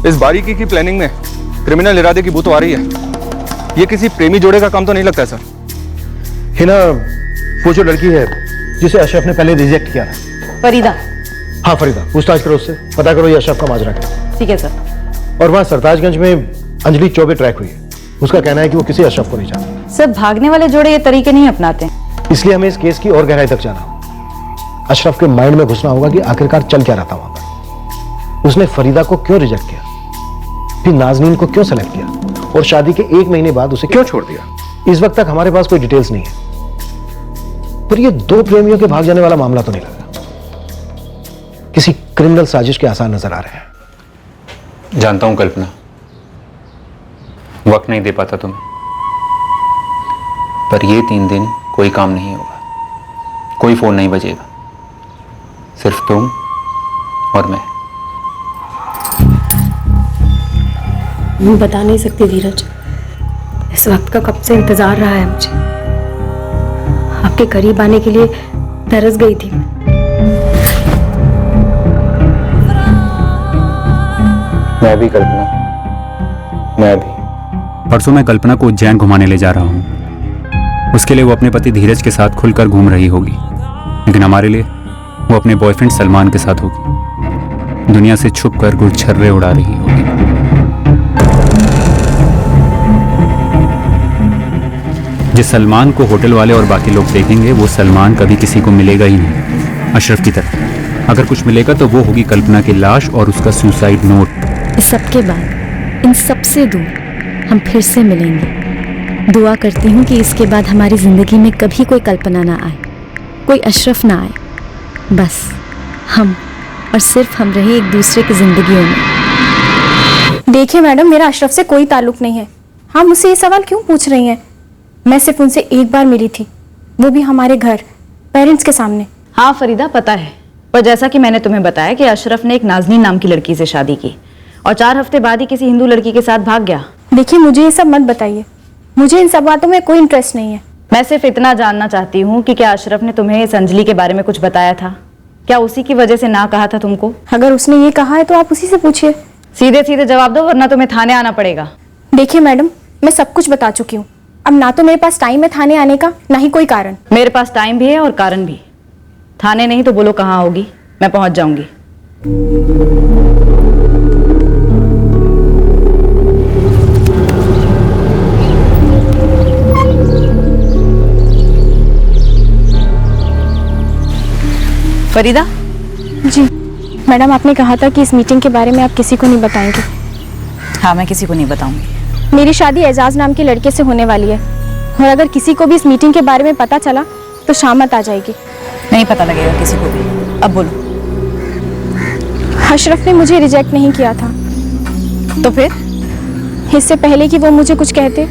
इस बारीकी की प्लानिंग में क्रिमिनल इरादे की बू तो आ रही है। ये किसी प्रेमी जोड़े का काम तो नहीं लगता है सर। हिना, वो जो लड़की है जिसे अशरफ ने पहले रिजेक्ट किया था, फरीदा। हाँ फरीदा, पूछताछ करो उससे, पता करो ये अशरफ का माजरा क्या। ठीक है सर। और वहाँ सरताजगंज में अंजलि चौबे ट्रैक हुई है, उसका कहना है कि वो किसी अशरफ को नहीं जानता। सब भागने वाले जोड़े ये तरीके नहीं अपनाते, इसलिए हमें इस केस की और गहराई तक जाना होगा। अशरफ के माइंड में घुसना होगा कि आखिरकार चल क्या रहा था वहां पर। उसने फरीदा को क्यों रिजेक्ट किया, फिर नाज़नीन को क्यों सेलेक्ट किया, और शादी के 1 महीने बाद उसे क्यों छोड़ दिया? इस वक्त तक हमारे पास कोई डिटेल्स नहीं है, पर ये दो प्रेमियों के भाग जाने वाला मामला तो नहीं लगा। किसी क्रिमिनल साजिश के आसार नजर आ रहे हैं। जानता हूं कल्पना, वक्त नहीं दे पाता तुम्हें, पर ये 3 दिन कोई काम नहीं होगा, कोई फोन नहीं बजेगा, सिर्फ तुम और मैं। बता नहीं सकती धीरज, इस वक्त का कब से इंतजार रहा है मुझे। आपके करीब आने के लिए तरस गई थी मैं। मैं भी कल्पना, मैं भी। परसों मैं कल्पना को उज्जैन घुमाने ले जा रहा हूँ। उसके लिए वो अपने पति धीरज के साथ खुलकर घूम रही होगी, लेकिन हमारे लिए वो अपने बॉयफ्रेंड सलमान के साथ होगी, दुनिया से छुपकर गुरछर्रे उड़ा रही होगी। जिस सलमान को होटल वाले और बाकी लोग देखेंगे, वो सलमान कभी किसी को मिलेगा ही नहीं, अशरफ की तरह। अगर कुछ मिलेगा तो वो होगी कल्पना की लाश और उसका सुसाइड नोट। इस सब के बाद, इन सबसे दूर हम फिर से मिलेंगे। दुआ करती हूँ कि इसके बाद हमारी जिंदगी में कभी कोई कल्पना ना आए, कोई अशरफ ना आए, बस हम और सिर्फ हम रहे एक दूसरे की जिंदगियों में। देखिए मैडम, मेरा अशरफ से कोई ताल्लुक नहीं है। आप मुझसे ये सवाल क्यों पूछ रही हैं? मैं सिर्फ उनसे एक बार मिली थी, वो भी हमारे घर, पेरेंट्स के सामने। हाँ फरीदा, पता है, पर जैसा कि मैंने तुम्हें बताया कि अशरफ ने एक नाजनीन नाम की लड़की से शादी की और 4 हफ्ते बाद ही किसी हिंदू लड़की के साथ भाग गया। देखिए, मुझे ये सब मत बताइए, मुझे इन सब बातों में कोई इंटरेस्ट नहीं है। मैं सिर्फ इतना जानना चाहती हूँ कि क्या अशरफ ने तुम्हें इस अंजलि के बारे में कुछ बताया था? क्या उसी की वजह से ना कहा था तुमको? अगर उसने ये कहा है तो आप उसी से पूछिए। सीधे सीधे जवाब दो, वरना तुम्हें थाने आना पड़ेगा। देखिए मैडम, मैं सब कुछ बता चुकी हूँ। अब ना तो मेरे पास टाइम है थाने आने का, ना ही कोई कारण। मेरे पास टाइम भी है और कारण भी। थाने नहीं तो बोलो कहाँ होगी, मैं पहुंच जाऊंगी। फरीदा जी मैडम, आपने कहा था कि इस मीटिंग के बारे में आप किसी को नहीं बताएंगे। हाँ, मैं किसी को नहीं बताऊंगी। मेरी शादी एजाज नाम के लड़के से होने वाली है, और अगर किसी को भी इस मीटिंग के बारे में पता चला तो शामत आ जाएगी। नहीं पता लगेगा किसी को भी। अब बोलो। अशरफ ने मुझे रिजेक्ट नहीं किया था। तो फिर? इससे पहले कि वो मुझे कुछ कहते,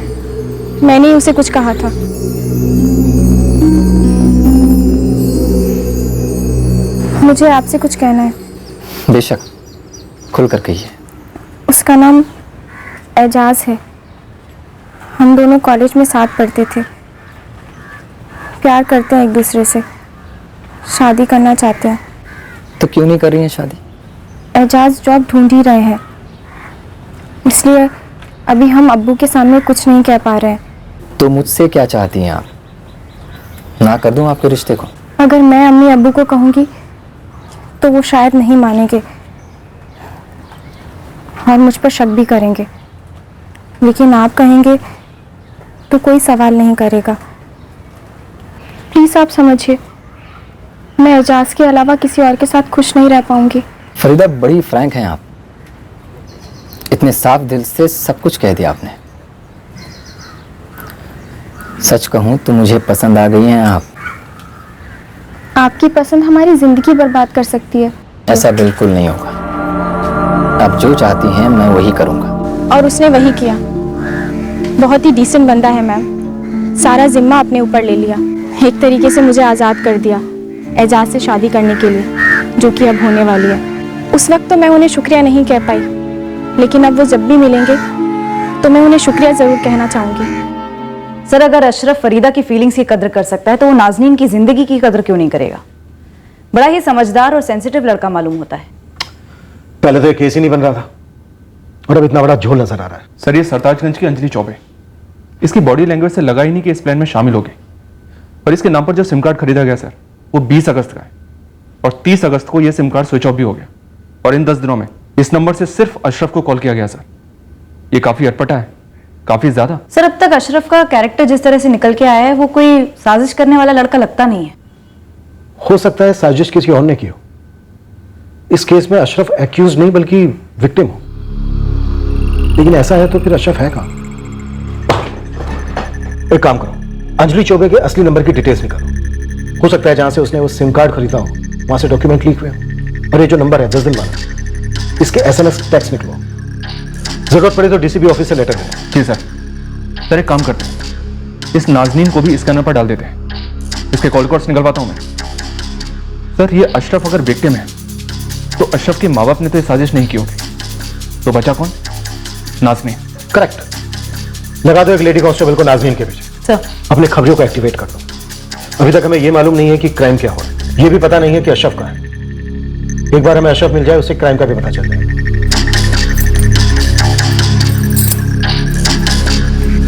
मैंने ही उसे कुछ कहा था। मुझे आपसे कुछ कहना है। बेशक, खुल कर कहिए। उसका नाम एजाज है। हम दोनों कॉलेज में साथ पढ़ते थे, प्यार करते हैं एक दूसरे से, शादी करना चाहते हैं। तो क्यों नहीं कर रही हैं शादी? एजाज जॉब ढूंढ ही रहे हैं, इसलिए अभी हम अब्बू के सामने कुछ नहीं कह पा रहे हैं। तो मुझसे क्या चाहती हैं आप? ना कर दूं आपके रिश्ते को? अगर मैं अम्मी अब्बू को कहूँगी तो वो शायद नहीं मानेंगे और मुझ पर शक भी करेंगे, लेकिन आप कहेंगे तो कोई सवाल नहीं करेगा। प्लीज़ आप समझिए, मैं एजाज के अलावा किसी और के साथ खुश नहीं रह पाऊंगी। फरीदा, बड़ी फ्रैंक हैं आप। इतने साफ दिल से सब कुछ कह दिया आपने। सच कहूं तो मुझे पसंद आ गई हैं आप। आपकी पसंद हमारी जिंदगी बर्बाद कर सकती है। ऐसा बिल्कुल नहीं होगा। आप जो चाहती हैं मैं वही करूंगा। और उसने वही किया। बहुत ही डिसेंट बंदा है मैम, सारा जिम्मा अपने ऊपर ले लिया, एक तरीके से मुझे आज़ाद कर दिया एजाज से शादी करने के लिए, जो कि अब होने वाली है। उस वक्त तो मैं उन्हें शुक्रिया नहीं कह पाई, लेकिन अब वो जब भी मिलेंगे तो मैं उन्हें शुक्रिया ज़रूर कहना चाहूँगी। सर, अगर अशरफ फरीदा की फीलिंग्स की कदर कर सकता है तो वो नाजनीन की जिंदगी की कदर क्यों नहीं करेगा? बड़ा ही समझदार और सेंसिटिव लड़का मालूम होता है। पहले तो ये केस ही नहीं बन रहा था और अब इतना बड़ा झोल नजर आ रहा है। सर, ये सरताजगंज की अंजलि चौबे, इसकी बॉडी लैंग्वेज से लगा ही नहीं कि इस प्लान में शामिल हो गई। और इसके नाम पर जो सिम कार्ड खरीदा गया सर, वो 20 अगस्त का है और 30 अगस्त को यह सिम कार्ड स्विच ऑफ भी हो गया। और इन 10 दिनों में इस नंबर से सिर्फ अशरफ को कॉल किया गया सर। ये काफी अटपटा है, काफी ज्यादा। सर, अब तक अशरफ का कैरेक्टर जिस तरह से निकल के आया है, वो कोई साजिश करने वाला लड़का लगता नहीं है। हो सकता है साजिश किसी और ने की हो। इस केस में अशरफ एक्यूज नहीं बल्कि विक्टिम हो, लेकिन ऐसा है तो फिर अशरफ है कहां? एक काम करो, अंजलि चौबे के असली नंबर की डिटेल्स निकालो। हो सकता है जहां से उसने वो सिम कार्ड खरीदा हो वहां से डॉक्यूमेंट लीक हुए हो। और ये जो नंबर है 10 दिन वाला, इसके SMS टेक्स्ट निकलो। जरूरत पड़े तो DCP ऑफिस से लेटर देना। जी सर। एक काम करते हैं, इस नाजनीन को भी स्कैनर पर डाल देते हैं। इसके कॉल कोड्स निकलवाता हूं मैं। सर ये अशरफ अगर विक्टिम है तो अशरफ के माँ बाप ने तो ये साजिश नहीं की होगी, तो बचा कौन? नाजनीन। करेक्ट। लगा दो एक लेडी कांस्टेबल को नाजनीन के पीछे। सर अपने खबरों को एक्टिवेट कर दो। अभी तक हमें यह मालूम नहीं है कि क्राइम क्या हो रहा है, यह भी पता नहीं है कि अशरफ कहाँ है। एक बार हमें अशरफ मिल जाए उससे क्राइम का भी पता चल जाएगा।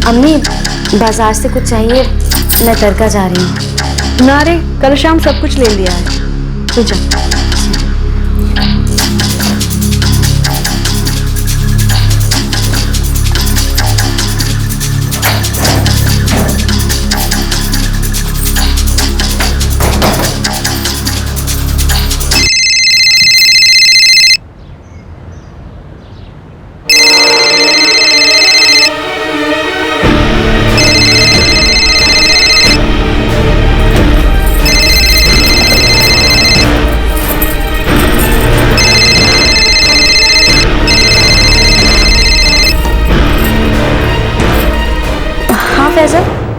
अम्मी बाजार से कुछ चाहिए, मैं तरका जा रही हूँ। ना रे, कल शाम सब कुछ ले लिया है, तू जा।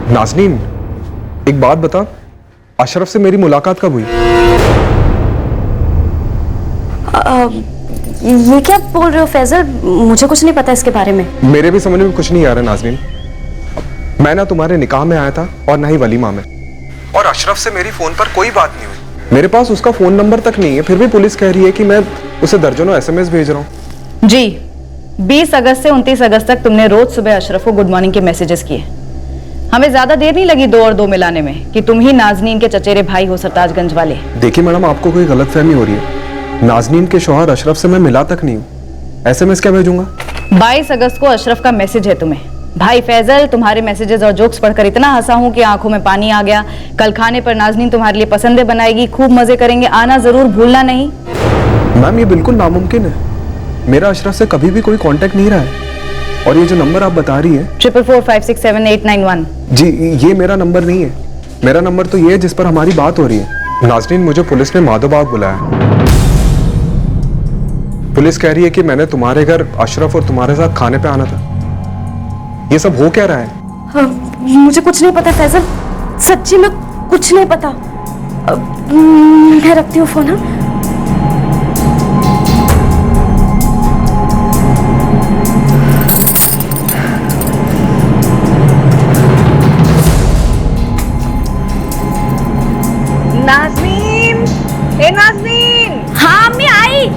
नाजनीन एक बात बता, अशरफ से मेरी मुलाकात कब हुई? ये क्या बोल रहे हो फैजल? मुझे कुछ नहीं पता इसके बारे में। मेरे भी समझ में कुछ नहीं आ रहा नाजनीन। मैं ना तुम्हारे निकाह में आया था और ना ही वलीमा में, और अशरफ से मेरी फोन पर कोई बात नहीं हुई। मेरे पास उसका फोन नंबर तक नहीं है, फिर भी पुलिस कह रही है कि मैं उसे दर्जनों SMS भेज रहा हूँ। जी 20 अगस्त से 29 अगस्त तक तुमने रोज सुबह अशरफ को गुड मॉर्निंग के मैसेजेस किए। हमें ज्यादा देर नहीं लगी 2 और 2 मिलाने में कि तुम ही नाजनीन के चचेरे भाई हो सरताजगंज वाले। देखिए मैडम, आपको कोई गलतफहमी हो रही है। नाजनीन के शौहर अशरफ से मैं मिला तक नहीं हूँ, SMS क्या भेजूंगा? 22 अगस्त को अशरफ का मैसेज है तुम्हें, भाई फैजल तुम्हारे मैसेजेस और जोक्स पढ़कर इतना हंसा हूं कि आंखों में पानी आ गया। कल खाने पर नाजनीन तुम्हारे लिए पसंदे बनाएगी, खूब मजे करेंगे, आना जरूर भूलना नहीं। मैम ये बिल्कुल नामुमकिन है, मेरा अशरफ से कभी भी कोई कांटेक्ट नहीं रहा है। और ये जो नंबर आप बता रही है 4445678891, जी ये मेरा नंबर नहीं है। मेरा नंबर तो ये है जिस पर हमारी बात हो रही है। नाजनीन मुझे पुलिस ने माधोबाग बुलाया। पुलिस कह रही है कि मैंने तुम्हारे घर अशरफ और तुम्हारे साथ खाने पे आना था। ये सब हो क्या रहा है? मुझे कुछ नहीं पता फैजल, सच्ची में कुछ नहीं पता। मैं रखती हूँ फोन। हाँ नाज़नीन, ए नाज़नीन। हाँ अम्मी आई।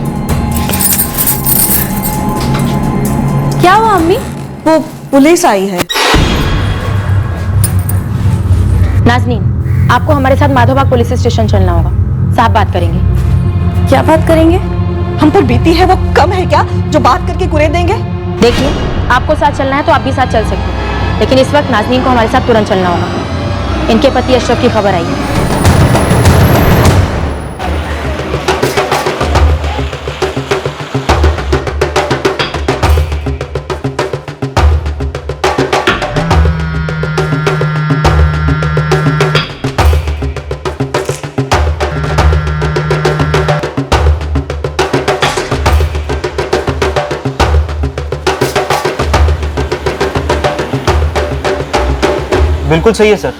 क्या हुआ अम्मी? वो पुलिस आई है। नाज़नीन आपको हमारे साथ माधोबाग पुलिस स्टेशन चलना होगा, साहब बात करेंगे। क्या बात करेंगे? हम पर बीती है वो कम है क्या जो बात करके कुरे देंगे? देखिए आपको साथ चलना है तो आप भी साथ चल सकते हैं, लेकिन इस वक्त नाज़नीन को हमारे साथ तुरंत चलना होगा। इनके पति अशरफ की खबर आई है। बिल्कुल सही है सर,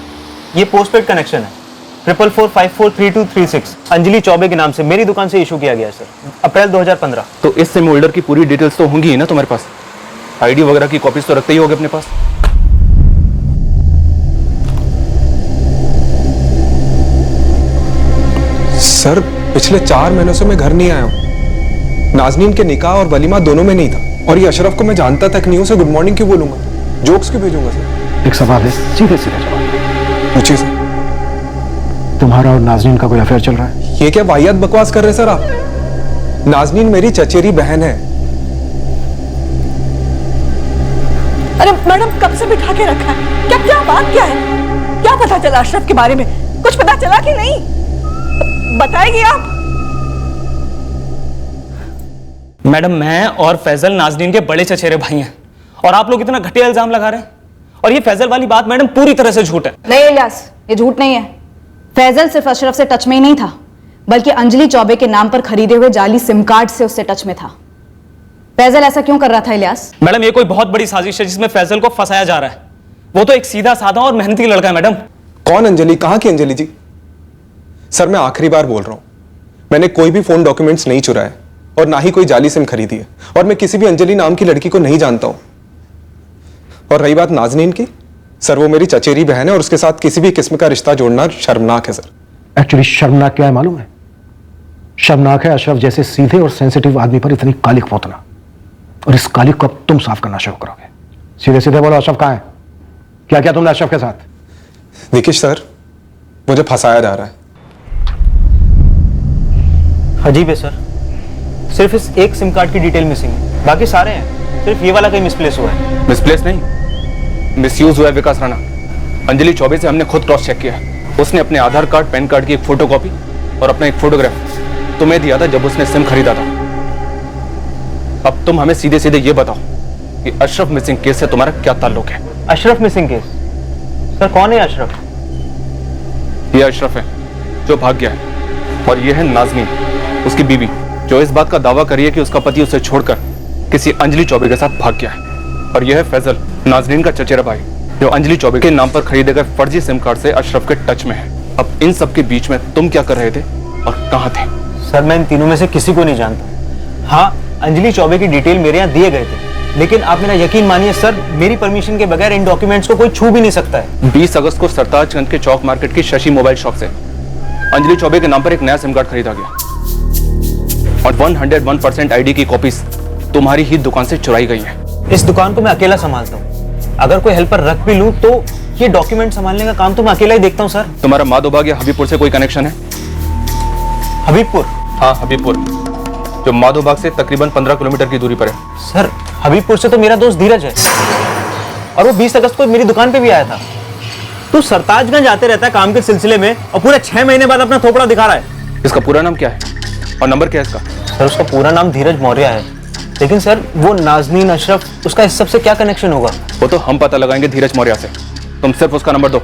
ये पोस्टपेड कनेक्शन है। 4445432336 अंजलि चौबे के नाम से मेरी दुकान से इशू किया गया है सर, अप्रैल 2015। तो इस सिम होल्डर की पूरी डिटेल्स तो होंगी ही ना तुम्हारे पास? ID वगैरह की कॉपीज तो रखते ही होगे अपने पास। सर पिछले 4 महीनों से मैं घर नहीं आया हूँ। नाजनीन के निकाह और वलीमा दोनों में नहीं था, और ये अशरफ को मैं जानता तक नहीं हूँ, उसे गुड मॉर्निंग क्यों बोलूंगा, जोक्स क्यों भेजूंगा सर? एक सवाल है, सीधे सीधे जवाब पूछिए सर। तुम्हारा और नाजनीन का कोई अफेयर चल रहा है? ये क्या वाहियात बकवास कर रहे सर आप? नाजनीन मेरी चचेरी बहन है। अरे मैडम कब से बिठा के रखा है? क्या क्या बात क्या है? क्या पता चला अशरफ के बारे में? कुछ पता चला कि नहीं? बताएगी आप? मैडम मैं और फैजल नाजनीन के बड़े चचेरे भाई हैं, और आप लोग इतना घटिया इल्जाम लगा रहे हैं। और ये फैजल वाली बात मैडम पूरी तरह से झूठ है। नहीं इलियास, ये झूठ नहीं है। फैजल सिर्फ अशरफ से टच में ही नहीं था, बल्कि अंजलि चौबे के नाम पर खरीदे हुए जाली सिम कार्ड से उससे टच में था। फैजल ऐसा क्यों कर रहा था इलियास? मैडम ये कोई बहुत बड़ी साजिश है जिसमें फैजल को फंसाया जा रहा है। वो तो एक सीधा साधा और मेहनती लड़का है मैडम। कौन अंजलि? कहां की अंजलि जी? सर मैं आखिरी बार बोल रहा हूं, मैंने कोई भी फोन डॉक्यूमेंट्स नहीं चुराए और ना ही कोई जाली सिम खरीदी है, और मैं किसी भी अंजलि नाम की लड़की को नहीं जानता हूं। और रही बात नाजनीन की, सर वो मेरी चचेरी बहन है और उसके साथ किसी भी किस्म का रिश्ता जोड़ना शर्मनाक है सर। एक्चुअली शर्मनाक क्या है मालूम है? शर्मनाक है अशरफ जैसे सीधे और सेंसिटिव आदमी पर इतनी कालिक पोतना, और इस कालिक को अब तुम साफ करना शुरू करोगे। सीधे सीधे बोलो, अशरफ कहां है? क्या क्या तुमने अशरफ के साथ? देखिए सर, मुझे फंसाया जा रहा है। अजीब है सर, सिर्फ इस एक सिम कार्ड की डिटेल मिसिंग है, बाकी सारे हैं, सिर्फ ये वाला कहीं मिसप्लेस हुआ है। मिसप्लेस नहीं, मिसयूज हुआ है विकास राणा। अंजलि चौबे से हमने खुद क्रॉस चेक किया है। उसने अपने आधार कार्ड, पैन कार्ड की एक फोटोकॉपी और अपना एक फोटोग्राफ तुम्हें दिया था जब उसने सिम खरीदा था। अब तुम हमें सीधे सीधे ये बताओ कि अशरफ मिसिंग केस से तुम्हारा क्या ताल्लुक है? Ashraf missing case? सर कौन है अशरफ? ये अशरफ है जो भाग गया है, और ये है नाजनीन, उसकी बीवी, जो इस बात का दावा करी है कि उसका पति उसे छोड़कर किसी अंजलि चौबे के साथ भाग गया है। और यह है फैजल, नाजनीन का चचेरा भाई, जो अंजलि चौबे के नाम पर खरीदे गए फर्जी सिम कार्ड से अशरफ के टच में है। अब इन सब के बीच में तुम क्या कर रहे थे और कहां थे? सर मैं इन तीनों में से किसी को नहीं जानता। हाँ, अंजलि चौबे की डिटेल मेरे यहाँ दिए गए थे, लेकिन आप मेरा यकीन मानिए सर, मेरी परमिशन के बगैर इन डॉक्यूमेंट्स को कोई छू भी नहीं सकता है। 20 अगस्त को सरताजगंज के चौक मार्केट की शशि मोबाइल शॉप से अंजलि चौबे के नाम पर एक नया सिम कार्ड खरीदा गया, और 101% आईडी की कॉपीज तुम्हारी ही दुकान से चुराई गई है। इस दुकान को मैं अकेला संभालता हूँ, अगर कोई हेल्पर रख भी लूं तो ये डॉक्यूमेंट संभालने का काम तो मैं अकेला ही देखता हूँ सर। तुम्हारा माधोबाग या हबीबपुर से कोई कनेक्शन है? हबीबपुर? हाँ हबीबपुर, जो माधोबाग से तकरीबन 15 किलोमीटर की दूरी पर है। सर हबीबपुर से तो मेरा दोस्त धीरज है, और वो 20 अगस्त को मेरी दुकान पे भी आया था। तू सरताजगंज आते रहता है काम के सिलसिले में, और पूरे 6 महीने बाद अपना थोपड़ा दिखा रहा है। इसका पूरा नाम क्या है और नंबर क्या है इसका? सर उसका पूरा नाम धीरज मौर्य है, लेकिन सर वो नाजनीन अशरफ, उसका इस सब से क्या कनेक्शन होगा? वो तो हम पता लगाएंगे धीरज मौर्य से, तुम सिर्फ उसका नंबर दो।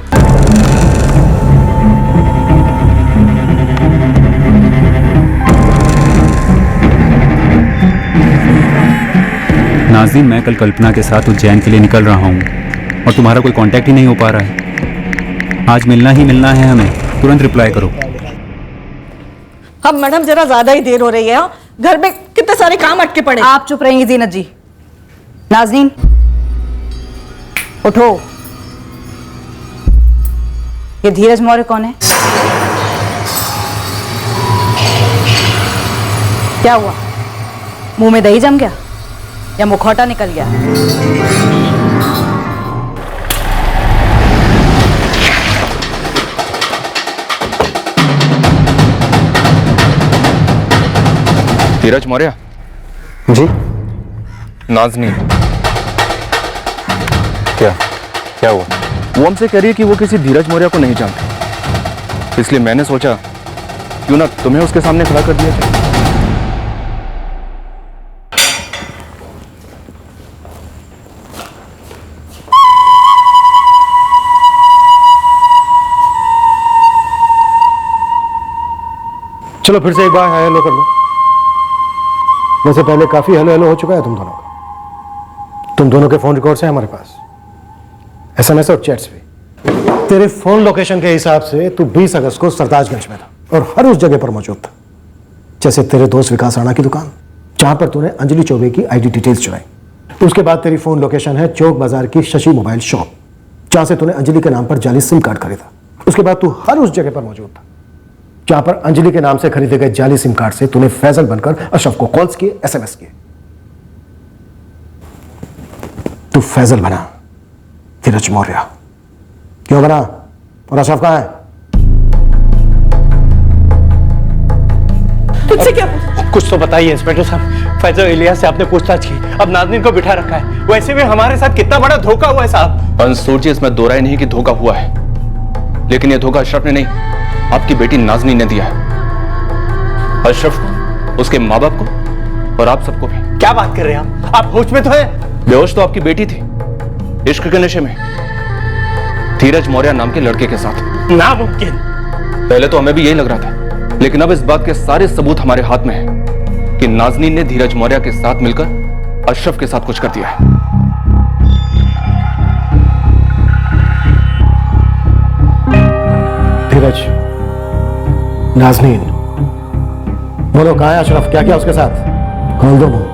नाज़रीन, मैं कल कल्पना के साथ उज्जैन के लिए निकल रहा हूँ और तुम्हारा कोई कांटेक्ट ही नहीं हो पा रहा है। आज मिलना ही मिलना है हमें, तुरंत रिप्लाई करो। अब मैडम जरा ज्यादा ही देर हो रही है, घर में कितने सारे काम अटके पड़े। आप चुप रहेंगी जीनत जी। नाज़रीन उठो। ये धीरज मौर्य कौन है? क्या हुआ, मुंह में दही जम गया या मुखौटा निकल गया? धीरज मौर्य जी। नाजनीन क्या हुआ? वो हमसे कह रही है कि वो किसी धीरज मौर्य को नहीं जानती, इसलिए मैंने सोचा क्यों ना तुम्हें उसके सामने खड़ा कर दिया जाए। चलो फिर से एक बार हाय हेलो कर लो। वैसे पहले काफी हेलो हेलो हो चुका है तुम दोनों का। तुम दोनों के फोन रिकॉर्ड्स हैं हमारे पास, SMS और चैट्स भी। तेरे फोन लोकेशन के हिसाब से तू 20 अगस्त को सरताजगंज में था और हर उस जगह पर मौजूद था, जैसे तेरे दोस्त विकास राणा की दुकान, जहां पर तूने अंजलि चौबे की आईडी डिटेल्स चुराई। उसके बाद तेरी फोन लोकेशन है चौक बाजार की शशि मोबाइल शॉप, जहां से तूने अंजलि के नाम पर जाली सिम कार्ड खरीदा। उसके बाद तू हर उस जगह पर मौजूद था जहां पर अंजलि के नाम से खरीदे गए जाली सिम कार्ड से तूने फैजल बनकर अशरफ को कॉल्स किए, SMS किए। तू फैजल बना धीरज मौर्य। क्यों बना? और अशरफ कहां है? तुझसे क्या? कुछ तो बताइए इंस्पेक्टर साहब। फैजल इलियास से आपने पूछताछ की, अब नाज़नीन को बिठा रखा है। वैसे भी हमारे साथ कितना बड़ा धोखा हुआ है साहब। अंसुर जी, इसमें दो राय नहीं कि धोखा हुआ है, लेकिन यह धोखा अशरफ ने नहीं, आपकी बेटी नाज़नीन ने दिया है। अशरफ को, उसके माँ बाप को और आप सबको भी। क्या बात कर रहे हैं आप होश में तो है? बेहोश तो आपकी बेटी थी, इश्क के नशे में। धीरज मौर्य नाम के लड़के के साथ। नामुमकिन। पहले तो हमें भी यही लग रहा था, लेकिन अब इस बात के सारे सबूत हमारे हाथ में हैं कि नाज़नीन ने धीरज मौर्य के साथ मिलकर अशरफ के साथ कुछ कर दिया है। धीरज, नाज़नीन, बोलो कहाँ है अशरफ? क्या किया उसके साथ? खोल दो मुंह,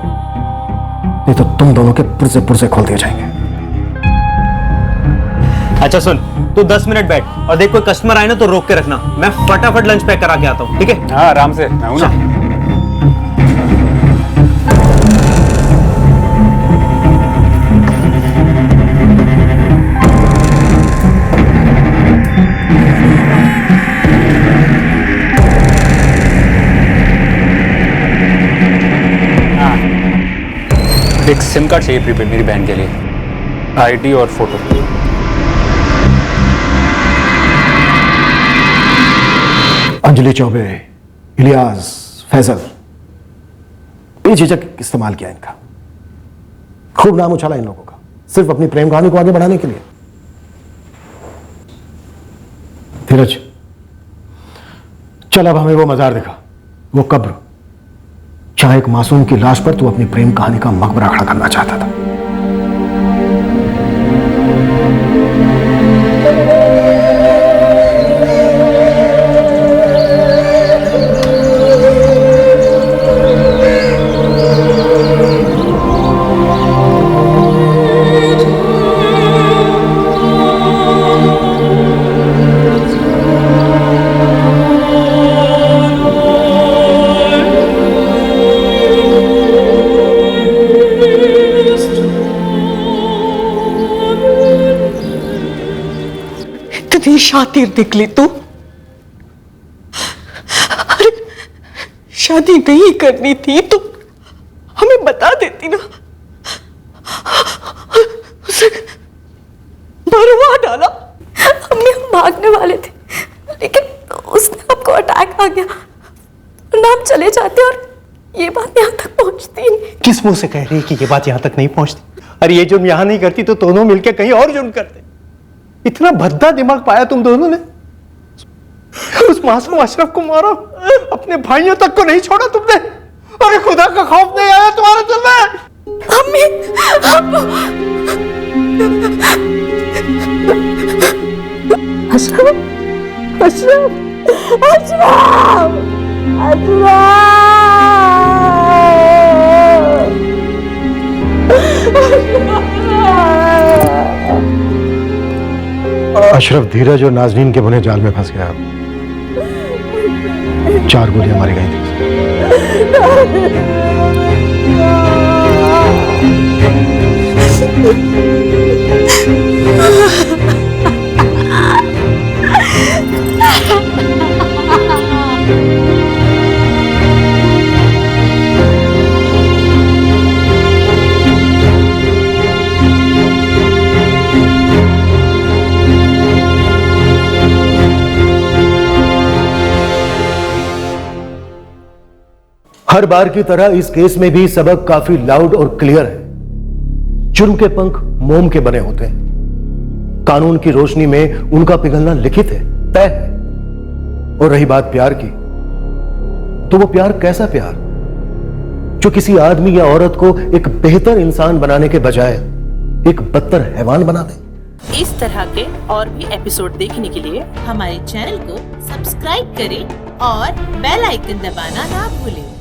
नहीं तो तुम दोनों के पुर्जे खोल दिए जाएंगे। अच्छा सुन, तू 10 मिनट बैठ और देख कोई कस्टमर आए ना तो रोक के रखना, मैं फटाफट लंच पैक करा के आता हूँ, ठीक है? हाँ आराम से, मैं हूं ना। एक सिम कार्ड चाहिए प्रीपेड मेरी बहन के लिए, आईडी और फोटो। अंजलि चौबे, इलियास, फैजल, बेझिझक इस्तेमाल किया इनका, खूब नाम उछाला इन लोगों का, सिर्फ अपनी प्रेम कहानी को आगे बढ़ाने के लिए। धीरज, चल अब हमें वो मजार दिखा, वो कब्र जहां एक मासूम की लाश पर तू अपनी प्रेम कहानी का मकबरा खड़ा करना चाहता था। शातिर निकली तू। अरे शादी नहीं करनी थी तो हमें बता देती ना, उसे मरवा डाला। हम भागने वाले थे लेकिन उसने आपको अटैक आ गया, वरना हम चले जाते और ये बात यहाँ तक पहुंचती नहीं। किस मुंह से कह रही है कि ये बात यहाँ तक नहीं पहुंचती? अरे ये जुर्म यहाँ नहीं करती तो दोनों मिलकर कहीं और जुर्म करते। इतना भद्दा दिमाग पाया तुम दोनों ने। उस मासूम अशरफ को मारा, अपने भाइयों तक को नहीं छोड़ा तुमने। अरे खुदा का खौफ नहीं आया तुम्हारे दिल में? अशरफ, अशरफ, अशरफ, अशरफ धीरज और नाज़नीन के बुने जाल में फंस गया। 4 गोलियां मारी गई थी। हर बार की तरह इस केस में भी सबक काफी लाउड और क्लियर है। जुर्म के पंख मोम के बने होते हैं, कानून की रोशनी में उनका पिघलना लिखित है, तय है। और रही बात प्यार की, तो वो प्यार कैसा प्यार जो किसी आदमी या औरत को एक बेहतर इंसान बनाने के बजाय एक बदतर हैवान बना दे। इस तरह के और भी एपिसोड देखने के लिए हमारे चैनल को सब्सक्राइब करें और बेल आइकन दबाना ना भूलें।